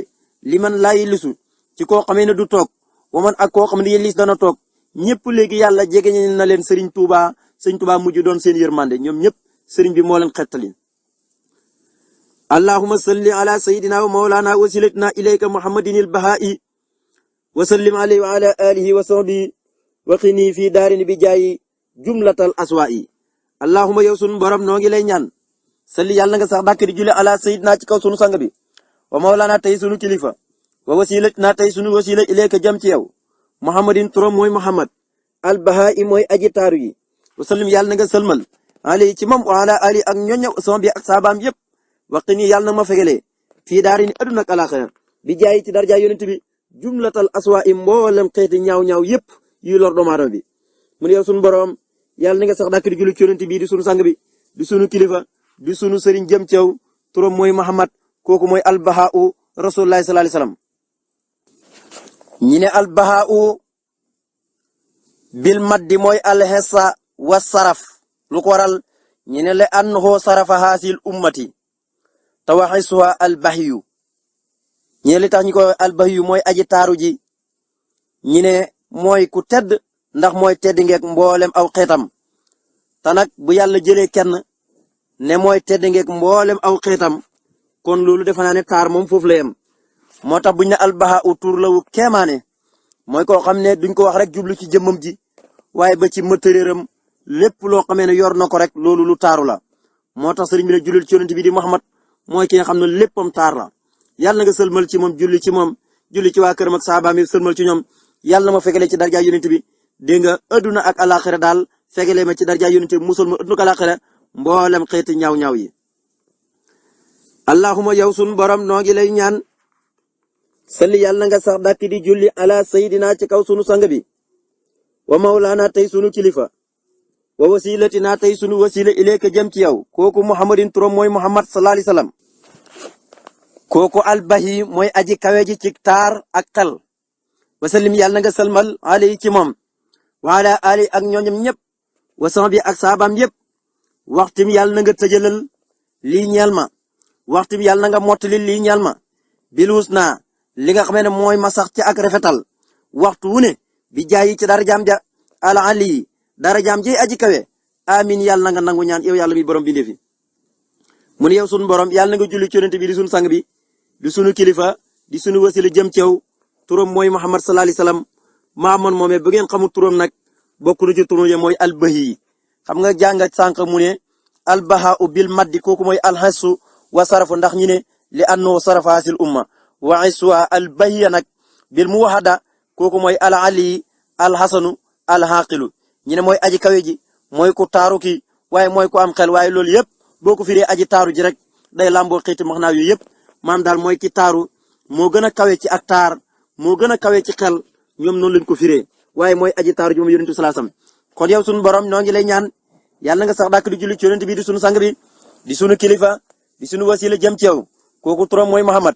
li man laa lisu ci koo xamee ne du toog wa man ak koo xam ne yellis dana toog ñëpp léegi yàlla jege na leen Serigne Touba Serigne Touba mujj doon seen yërmande ñoom ñëpp Serigne bi moo leen xettali. allahumma salli ala sayyidina wa mawlana wasilatina ilayka muhammadinil bahaa'i wa sallim alayhi wa ala alihi wa sahbihi wa qini fi daarin bi jaayi jumlatal aswaa'i. allahumma yow sunu borom noo ngi lay ñaan salli yàlla nga sax dàkk di julli ala sayyidina ci kaw sunu sang bi wa mawlana tey sunu kilifa wa wasilatina tey sunu wasila ilayka jëm ci yow muhammadin turam mooy muhammad al bahaa'i mooy aji taaru yi wa sallim yàlla na nga sëlmal alayhi ci moom wa ala ali ak ñoña sama bi ak saabaam yëpp waxtu ni yàlla na ma fegalee fii daari ni aduna ak alaxira bi jaay ci darja yonent bi jumlatal aswa i mboolem xeeti ñaaw-ñaaw yëpp yu lor doomu aadama bi mu ne yow sunu borom yàlla na nga sax dàkk di julli ci yonent bi di sunu sang bi di sunu kilifa di sunu sëriñ jëm ci yow turam mooy Muhammad kooku mooy albahaa'u rasulullahi sallallahu alayhi wasallam ñi ne albahaa'u bil maddi mooy alhessa wa saraf lu ko waral ñi ne la annahu sarafa haasil ummati tawaxisuha albahyu ñi ne li tax ñi ko albahyu mooy aji taaru ji ñi ne mooy ku tedd ndax mooy tedd ngeek mboolem aw xeetam te nag bu yàlla jëlee kenn ne mooy tedd ngeek mboolem aw xeetam kon loolu defe naa ne taar moom foofu la yem moo tax buñ ne albahaa'u tur la wu keemaane mooy koo xam ne duñ ko wax rek jublu ci jëmmam ji waaye ba ci matérielam lépp loo xamee ne yor na ko rek loolu lu taaru la moo tax sëriñ bi ne jullil ci yonent bi di Muhammad mooy ki nga xam ne léppam taar la yàlla na nga sëlmal ci moom julli ci moom julli ci waa këram ak saabaam yi sëlmal ci ñoom yàlla na ma fegale ci darja yonent bi dégg nga adduna ak alaxira daal fegale ma ci darja yonent bi musul ma adduna ak alaxira mboolem xeeti ñaaw-ñaaw yi. allahumma yow sun borom noo ngi lay ñaan salli yàlla na nga sax dàkk di julli ala sayidina ci kaw sunu sang bi wa mawlaana tey sunu kilifa wa wasilatina tey sunu wasila ilayka jëm ci yow kooku muhammadin turam mooy muhammad sallallahu alayhi wasallam kooku albahi mooy aji kawe ji ci taar ak xel wasallim yàlla na nga salmal alayhi ci moom wa ala ali ak ñooñam ñëpp wa sama bi ak saabaam yëpp waxtim yàlla na nga tëjalal lii ñeel ma waxtim yàlla na nga mottali lii ñeel ma bilus naa li nga xam ne mooy ma sax ci ak rafetal waxtu wu ne bi jaayi ci darajaam ja ala ali darajaam ji aji kawe amin yàlla na nga nangu ñaan yow yàlla mi borom bi ndefi mu ne yow sunu borom yàlla na nga julli ci yonent bi di sunu sang bi di sunu kilifa di sunu wasila jëm ci yow turam mooy Muhammad sallallahu alayhi wasallam maamoon moomee bu ngeen xamul turam nag bokk na ci turam ya mooy albahi xam nga jàngat sànq mu ne albahaa'u bil maddi kooku mooy alhasu wa sarafu ndax ñi ne li annahu sarafa hasil umma wa iswa albahiya nag bil muwahada kooku mooy al ali alhasanu alhaqilu ñi ne mooy aji kawe ji mooy ku taaru ki waaye mooy ku am xel waaye loolu yëpp boo ko firee aji taaru ji rek day lamboo xeeti maxnaa yu yëpp maam daal mooy ki taaru moo gën a kawe ci ak taar moo gën a kawe ci xel ñoom noonu lañ ko firee waaye mooy aji taaru ji moom yonent bi sallallahu alayhi wasallam kon yow sunu borom ñoo ngi lay ñaan yàlla nga sax dàkk di julli ci yonent bi di sunu sang bi di sunu kilifa di sunu wasila jëm ci yow kooku turam mooy Muhammad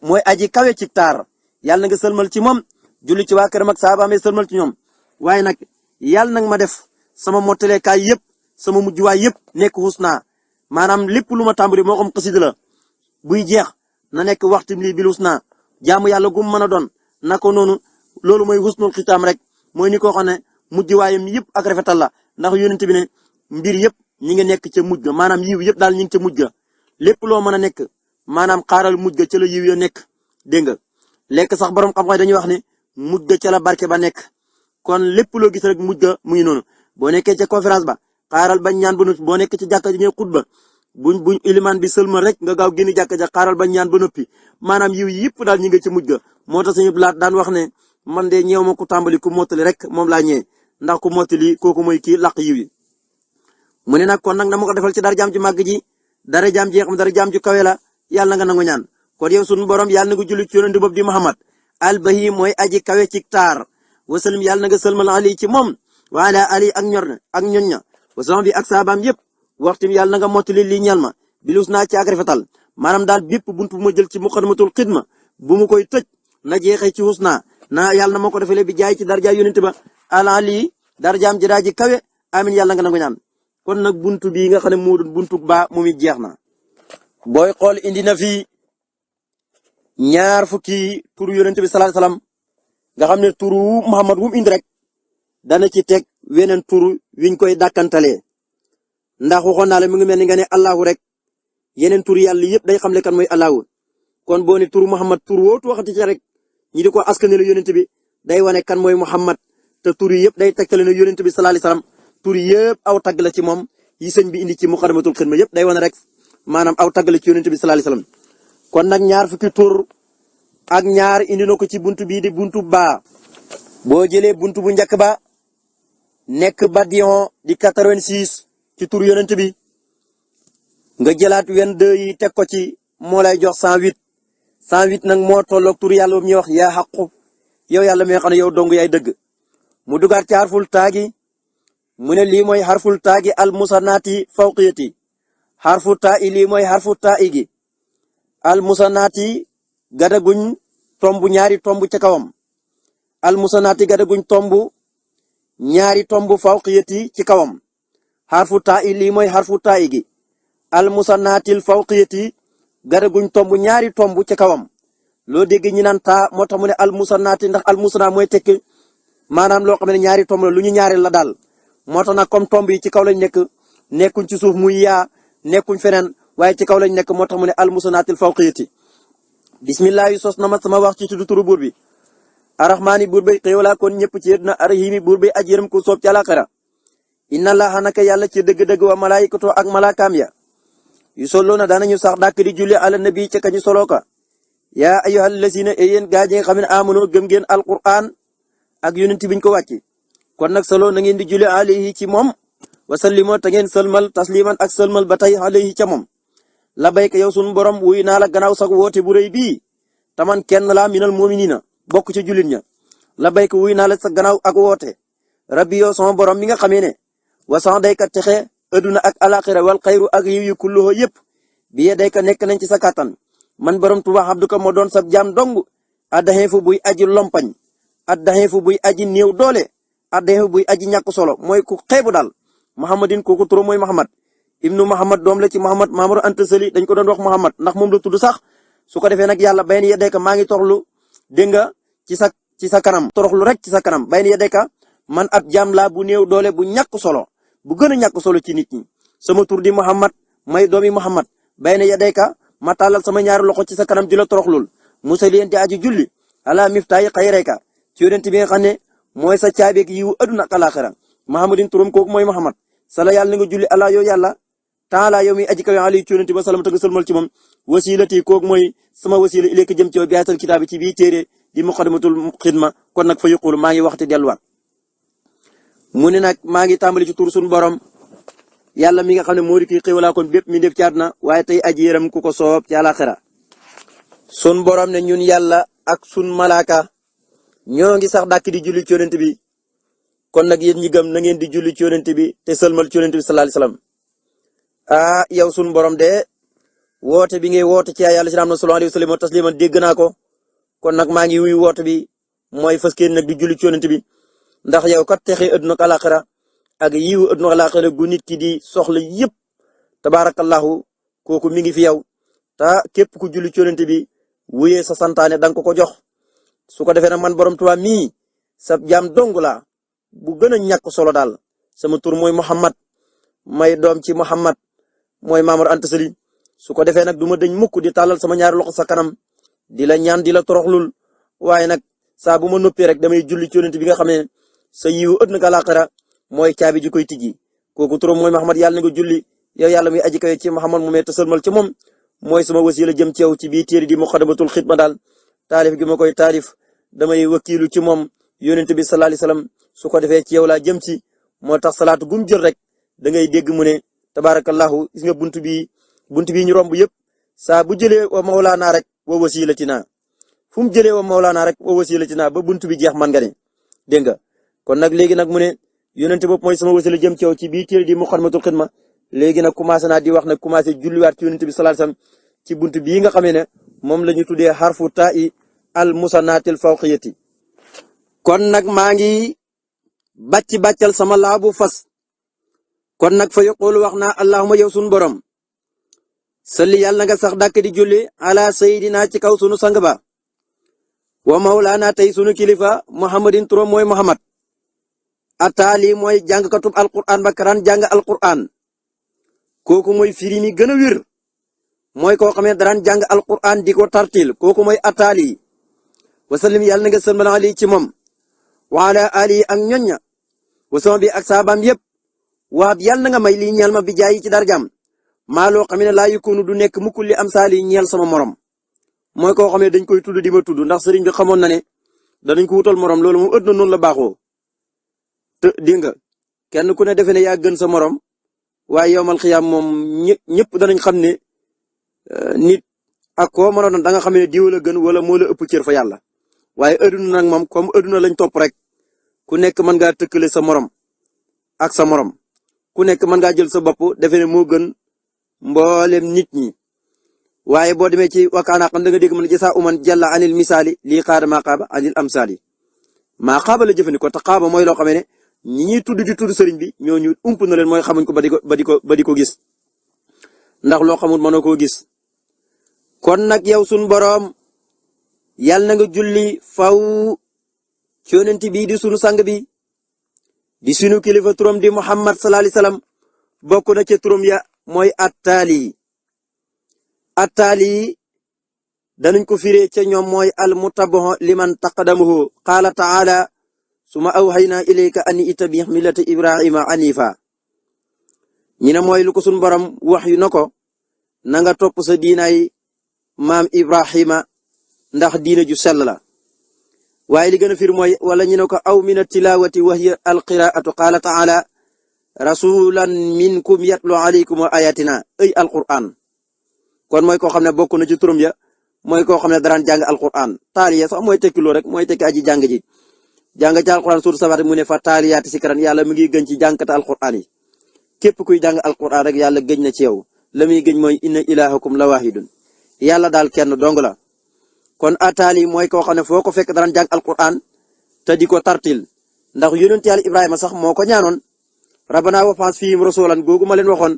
mooy aji kawe ci taar yàlla nga sëlmal ci moom julli ci waa këram ak saabaam yi sëlmal ci ñoom waaye nag yàlla nag ma def sama mottaleekaay yëpp sama mujjuwaay yëpp nekk husna maanaam lépp lu ma tàmbali moo xam xasida la buy jeex na nekk waxtim lii bil husna jaamu yàlla gum mën a doon na ko noonu loolu mooy husnul xitaam rek mooy ni ko xam ne mujjuwaayam yëpp ak rafetal la ndax yonent bi ne mbir yëpp ñi ngi nekk ca mujj ga maanaam yiw yëpp daal ñi ngi ca mujj ga lépp loo mën a nekk maanaam xaaral mujj ga ca la yiw ya nekk dégg nga lekk sax borom xam-xam dañuy wax ne mujj ga ca la barke ba nekk kon lépp loo gis rek mujj ga mu ngi noonu boo nekkee ca conférence ba xaaral bañ ñaan ba noppi boo nekkee ci jàkka ji ñuy xutba buñ ilimaan bi sëlma rek nga gaaw génn jàkka ja xaaral bañ ñaan ba noppi maanaam yiw yëpp daal ñi nga ca mujj ga moo tax suñu laat daan wax ne man de ñeew ma ku tàmbali ku mottali rek moom laa ñëwee ndax ku mottali kooku mooy kii laq yiw yi mu ne nag kon nag na ma ko defal ci darajaam ju màgg ji darajaam ji xam darajaam ju kawe la yàlla nga nangu ñaan kon yow sunu borom yàlla na nga julli ci yonent boobu di Muhammad albahi mooy aji kawe ci taar wasalim yàlla na nga sëlmal ali ci moom wa ala ali ak ñor na ak ñoñ ña wasama bi ak saabaam yëpp waxtim yàlla na nga mottali lii ñal ma bilus naa ci ak rafetal maanaam daal bépp buntu bu ma jël ci muqaddamatul xidma bu mu koy tëj na jeexee ci husna na yàlla na ma ko defalee bi jaay ci darja yonent ba ala lii darjaam ji daa ji kawe amin yàlla nga nangu ñaan kon nag buntu bii nga xam ne moo doon buntu baa moom it jeex na. booy xool indi na fi ñaar fukki turu yonent bi sallallahu alayhi wasallam nga xam ne turu Muhammad wu mu indi rek dana ci teg weneen turu wiñ koy dàkkantalee ndax waxoon naa la mu ngi mel ni nga ne Allahu rek yeneen turu yàlla yëpp day xam le kan mooy Allahu kon boo ne turu Muhammad turu wootu waxati ci rek ñi di ko askanale yonent bi day wane kan mooy Muhammad te turu yëpp day tegtale ne yonent bi sallallahu alayhi wasallam turu yëpp aw tagg la ci moom yi sëñ bi indi ci muqaddamatul xidma yëpp day wane rek maanaam aw tagg la ci yonent bi sallallahu alayhi wasallam kon nag ñaar fukki tur ak ñaar indi na ko ci buntu bii di buntu baa boo jëlee buntu bu njëkk ba nekk badion di 86 ci tur yonent bi nga jëlaat 22 yi teg ko ci moo lay jox 108 108 nag moo tolloog tur yàlla boobu ñuy wax yaa xaqu yow yàlla mi nga xam ne yow dong yaay dëgg mu dugaat ci xarful taagi mu ne lii mooy xarful taagi al musanaati fawqiyati xarfu taa i lii mooy xarfu taa i gi al musanaati gadaguñ tomb ñaari tomb ca kawam al musanaati gadaguñ tomb ñaari tomb fawqiyati ci kawam xarfu taa i lii mooy xarfu taa i gi al musanaatil fawqiyati gadaguñ tomb ñaari tomb ca kawam loo dégg ñi naan taa moo tax mu ne al musanaati ndax al musana mooy tekki maanaam loo xam ne ñaari tomb la lu ñu ñaari la daal moo tax nag comme tomb yi ci kaw lañ nekk nekkuñ ci suuf muy yaa nekkuñ feneen waaye ci kaw lañ nekk moo tax mu ne al musanaatil fawqiyati bismillah sos na ma sama wax ci tuddu turu buur bi arrahmaani buur bay xéewalaa kon ñëpp ci àddina arrahimi buur bay aj yërëm ku soob ci àllaaxira inna allaha naka yàlla ci dëgg-dëgg wa malaayikatoo ak malaakaam ya yu solloona daanañu sax dàkk di julli ala nabi ca kañu soloo ka yaa ayyuhal lazina yéen gaa ji nga xam ne amonoo gëm ngeen alquran ak yonent biñ ko wàcc kon nag solo na ngeen di julli alayhi ci moom wa sallimoo te ngeen sëlmal tasliman ak sëlmal ba tey alayhi ca moom la bayka yow sunu borom wuy naa la gannaaw sax woote bu rëy bii taman kenn laa minal mu'minina bokk ci jullit ña la bayka wuy naa la sa gannaaw ak woote rabbi yow sama borom mi nga xamee ne wa sax day ka texe aduna ak alaxira wal xayru ak yiw yu kulluhoo yëpp bi yee day ka nekk nañ ci sa kàttan man borom Tuubaa abduka moo doon sa jaam dong addaxeefu buy aji lompañ addaxeefu buy aji néew doole addaxeefu buy aji ñàkk solo mooy ku xeebu daal muhammadin kooku turo mooy muhammad ibnu muhammad doom la ci muhammad maamaro anta sali dañ ko doon wax muhammad ndax moom la tudd sax su ko defee nag yàlla bayn yeddeka maa ngi toroxlu dégg nga ci sa kanam toroxlu rek ci sa kanam bayn yeddeka man ab jaam laa bu néew doole bu ñàkk solo bu gën a ñàkk solo ci nit ñi sama tur di muhammad may doomi muhammad bayn yeddeka ma tàllal sama ñaari loxo ci sa kanam di la toroxlul musaliyen di aji julli ala miftaayi xayreka ci yonent bi nga xam ne mooy sa caabeeg yiwu aduna ak alaxira muhammadin turam kooku mooy muhammad sala yàlla na nga julli ala yow yàlla taala yow mi aji kawe ali ci yonent ba salam te nga sëlmal ci moom wasilati kooku mooy sama wasila ilayka jëm ci yow biatal kitaabi ci bii téere di muqaddamatul xidma kon nag fa yuqulu maa ngi waxte delluwaat mu ne nag maa ngi tàmbali ci tur suñu borom yàlla mi nga xam ne moo di kii xéwalaa kon bépp mi def ci àdduna waaye tey aji yërëm ku ko soob ci àlaxira sun borom ne ñun yàlla ak sun malaaka ñoo ngi sax dàkk di julli ci yonent bi kon nag yéen ñi gëm na ngeen di julli ci yonent bi te sëlmal ci yonent bi sallallahu alayhi wasallam yow sun borom de woote bi ngay woote ci yàlla si am na sallallahu alayhi wasallam tasliman dégg naa ko kon nag maa ngi wuyu woote bi mooy fas yéene nag di julli ci yonent bi ndax yow kat texe àdduna ak àlaxira ak yiwu àdduna ak àlaxira gu nit ki di soxla yëpp tabaarakallahu kooku mi ngi fi yow ta képp ku julli ci yonent bi wuyee sa santaane danga ko jox su ko defee nag man borom Tuubaa mii sa jaam dong la bu gën a ñàkk solo daal sama tur mooy Muhammad may doom ci Muhammad mooy Maamar Anta Sali su ko defee nag du ma dëñ mukk di tàllal sama ñaari loxo sa kanam di la ñaan di la toroxlul waaye nag saa bu ma noppee rek damay julli ci yonent bi nga xam ne sa yiwu àdduna ak àlaxira mooy caabi ji koy tijji kooku turam mooy Muhammad yàlla na nga julli yow yàlla muy aji kawe ci Muhammad mu mee te sëlmal ci moom mooy sama wasila jëm ci yow ci bii téere di muqaddamatul xidma daal taalif gi ma koy taalif damay wakiilu ci moom yonent bi sallallahu alayhi wasallam su ko defee ci yow laa jëm ci moo tax salaatu gum jël rek da ngay dégg mu ne tabaarakallahu gis nga buntu bii ñu romb yëpp saa bu jëlee wa mawlaana rek wa wasilatina fu mu jëlee wa mawlaana rek wa wasilatina ba buntu bi jeex man nga ne dégg nga kon nag léegi nag mu ne yonent bopp mooy sama wasila jëm ci yow ci bii téere di muqaddamatul xidma léegi nag commencé naa di wax nag commencé julliwaat ci yonent bi sallallahu alayhi wasallam ci buntu bii nga xamee ne moom la ñu tuddee xarfu ta'i al musannatil fawqiyati kon nag maa ngi bàccal sama laabu fas kon nag fa yaqulu wax naa allahumma yow sunu borom salli yàlla nga sax dàkk di julli ala sayidina ci kaw sunu sang ba wa mawlaana tey sunu kilifa muhammadin turam mooy muhammad ataali mooy jàngkatub alquran ba karaan jàng alquran kooku mooy firi mi gën a wér mooy koo xam ne daraan jàng alquran di ko tartil kooku mooy ataali wasallim yàlla na nga sëlmal ali ci moom wa ala ali ak ñoñña wasama bi ak saabaam yépp waab yàlla na nga may lii ñeel ma bi jaay ci darjam maa loo xam ne laa yukunu du nekk mukk li am saali ñeel sama morom mooy koo xam ne dañ koy tudd di ma tudd ndax sëriñ bi xamoon na ne danañ ko wutal morom loolu moom ëdd na noonu la baaxoo te dégg nga kenn ku ne defe ne yaa gën sa morom waaye yowmal xiyaam moom ñëpp danañ xam ne nit ak koo mën a doon da nga xam ne diw la gën wala moo la ëpp cër fa yàlla waaye adduna nag moom comme adduna lañ topp rek ku nekk mën ngaa tëkkale sa morom ak sa morom ku nekk mën ngaa jël sa bopp defe ne moo gën mboolem nit ñi waaye boo demee ci wakaana xam da nga dégg mën jasa uman jalla anil misaali lii xaada maa xaaba anil amsaali maa xaaba la jëfandikoo te xaaba mooy loo xam ne ñi ñuy tudd di tudd sëriñ bi ñooñu ump na leen mooy xamuñ ko ba di ko gis ndax loo xamul mënoo koo gis kon nag yow sun boroom yàlla na nga julli faw ci yonent bi di sunu sang bi di sunu kilifa turam di Muhammad sallallahu alayhi wasallam bokk na ca turam ya mooy attaali danañ ko firee ca ñoom mooy al mutabaho liman taqadamuhu qaala ta'ala suma awhayna ilayka an ittabi millata ibrahima anifa ñi ne mooy lu ko sunu borom wax yu na ko na nga topp sa diinaay maam ibrahima ndax diina ju sell la waaye li gën a fir mooy wala ñu ne ko aw min tilawati wa hiya alqiraatu qaala ta'ala rasulan minkum yatlu alaykum ayatina ay alquran kon mooy koo xam ne bokk na ci turam ya mooy koo xam ne daraan jàng alquran taaliya sax mooy tekki loo rek mooy tekki aji jàng ji jàng ci alquran suur sabat mu ne fa taaliyaati sikran yàlla mu ngi gën ci jàngkata alquran yi képp kuy jàng alquran rek yàlla gëj na ci yow la muy gëj mooy inna ilahakum la wahidun yàlla daal kenn dong la kon ataali mooy koo xam ne foo ko fekk daraan jàng alquran te di ko tartil ndax yonent yàlla Ibrahima sax moo ko ñaanoon rabbana wab'ath fihim rasulan googu ma leen waxoon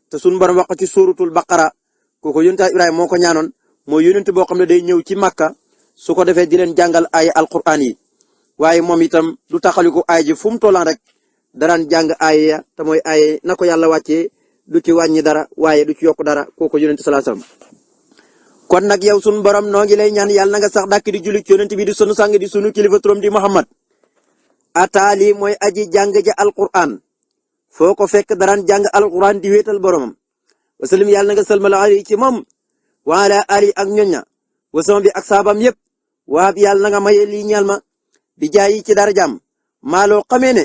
te sunu borom wax ci suratul baqara kooku yonent yàlla Ibrahima moo ko ñaanoon mooy yonent boo xam ne day ñëw ci Makka su ko defee di leen jàngal ay alquran yi waaye moom itam du taxaliku ay ji fu mu tollaan rek daraan jàng ay ya te mooy ay na ko yàlla wàccee du ci wàññi dara waaye du ci yokk dara kooku yonent sallallahu alayhi wasallam kon nag yow sunu borom noo ngi lay ñaan yàlla na nga sax dàkk di julli ci yonent bi di sunu sang di sunu kilifa turam di Muhammad ataali mooy aji jàng ja alquran foo ko fekk daraan jàng alquran di wéetal boromam wasallim yàlla na nga salmal ali ci moom wa ala ali ak ñoña wasama bi ak saabam yépp waab yàlla na nga maye lii ñeel ma bi jaayi ci darajaam maa loo xamee ne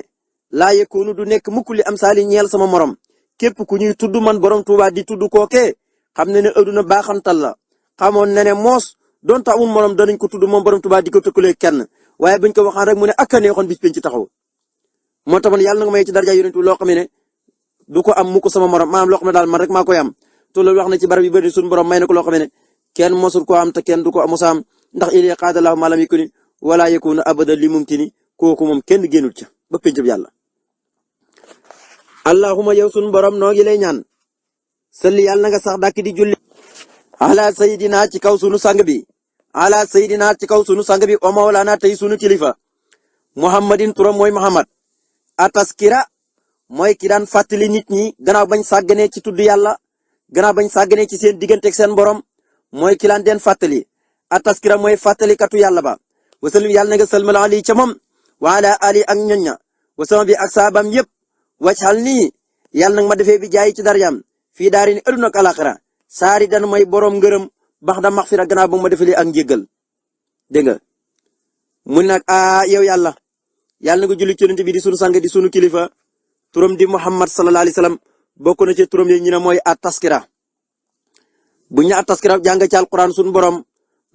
laa yekkoonu du nekk mukk li am saali ñeel sama morom képp ku ñuy tudd man borom Tuuba di tudd kookee xam ne ne aduna baaxantal la xamoon na ne moos doon ta amul morom danañ ko tudd moom borom Tuuba di ko tëkkalee kenn waaye buñ ko waxaan rek mu ne ak a neexoon bis penc ci taxaw moo tax man yàlla na nga may ci daraja yonent loo xam ne du ko am mukk sama morom maanaam loo xam ne daal man rek maa koy am te loolu wax na ci barab yu bëri suñu borom may na ko loo xam ne kenn mosul koo am te kenn du ko mos a am ndax ilay qaadallahu ma lam yakuni wala yakunu abada li mumkini kooku moom kenn génnul ca ba penc bi yàlla. allahumma yow suñu borom noo ngi lay ñaan salli yàlla na nga sax dàkk di julli ala sayidina ci kaw sunu sang bi ala sayidina ci kaw sunu sang bi o mawlana tey sunu kilifa muhammadin turam mooy muhammad ataskira mooy ki daan fàttali nit ñi gannaaw bañ sàgganee ci tudd yàlla gannaaw bañ sàgganee ci seen digganteeg seen borom mooy ki laan den fàttali ataskira mooy fàttalikatu yàlla ba wasallim yàlla na nga salmal ali ca moom wa ala ali ak ñoñña wasama bi ak saabam yépp wajxal nii yàlla nag ma defee bi jaay ci darjam fii daari ni aduna ak alaxira saari dan may borom ngërëm bax da maxfira gannaaw ba ma defalee ak njéggal dégg nga mu nag yow yàlla na nga julli ci yonent bi di sunu sang di sunu kilifa turam di Muhammad sallallahu alayhi wasallam bokk na ci turam yi ñu ne mooy at-taskira bu ñu at-taskira jàng ci alquran sunu borom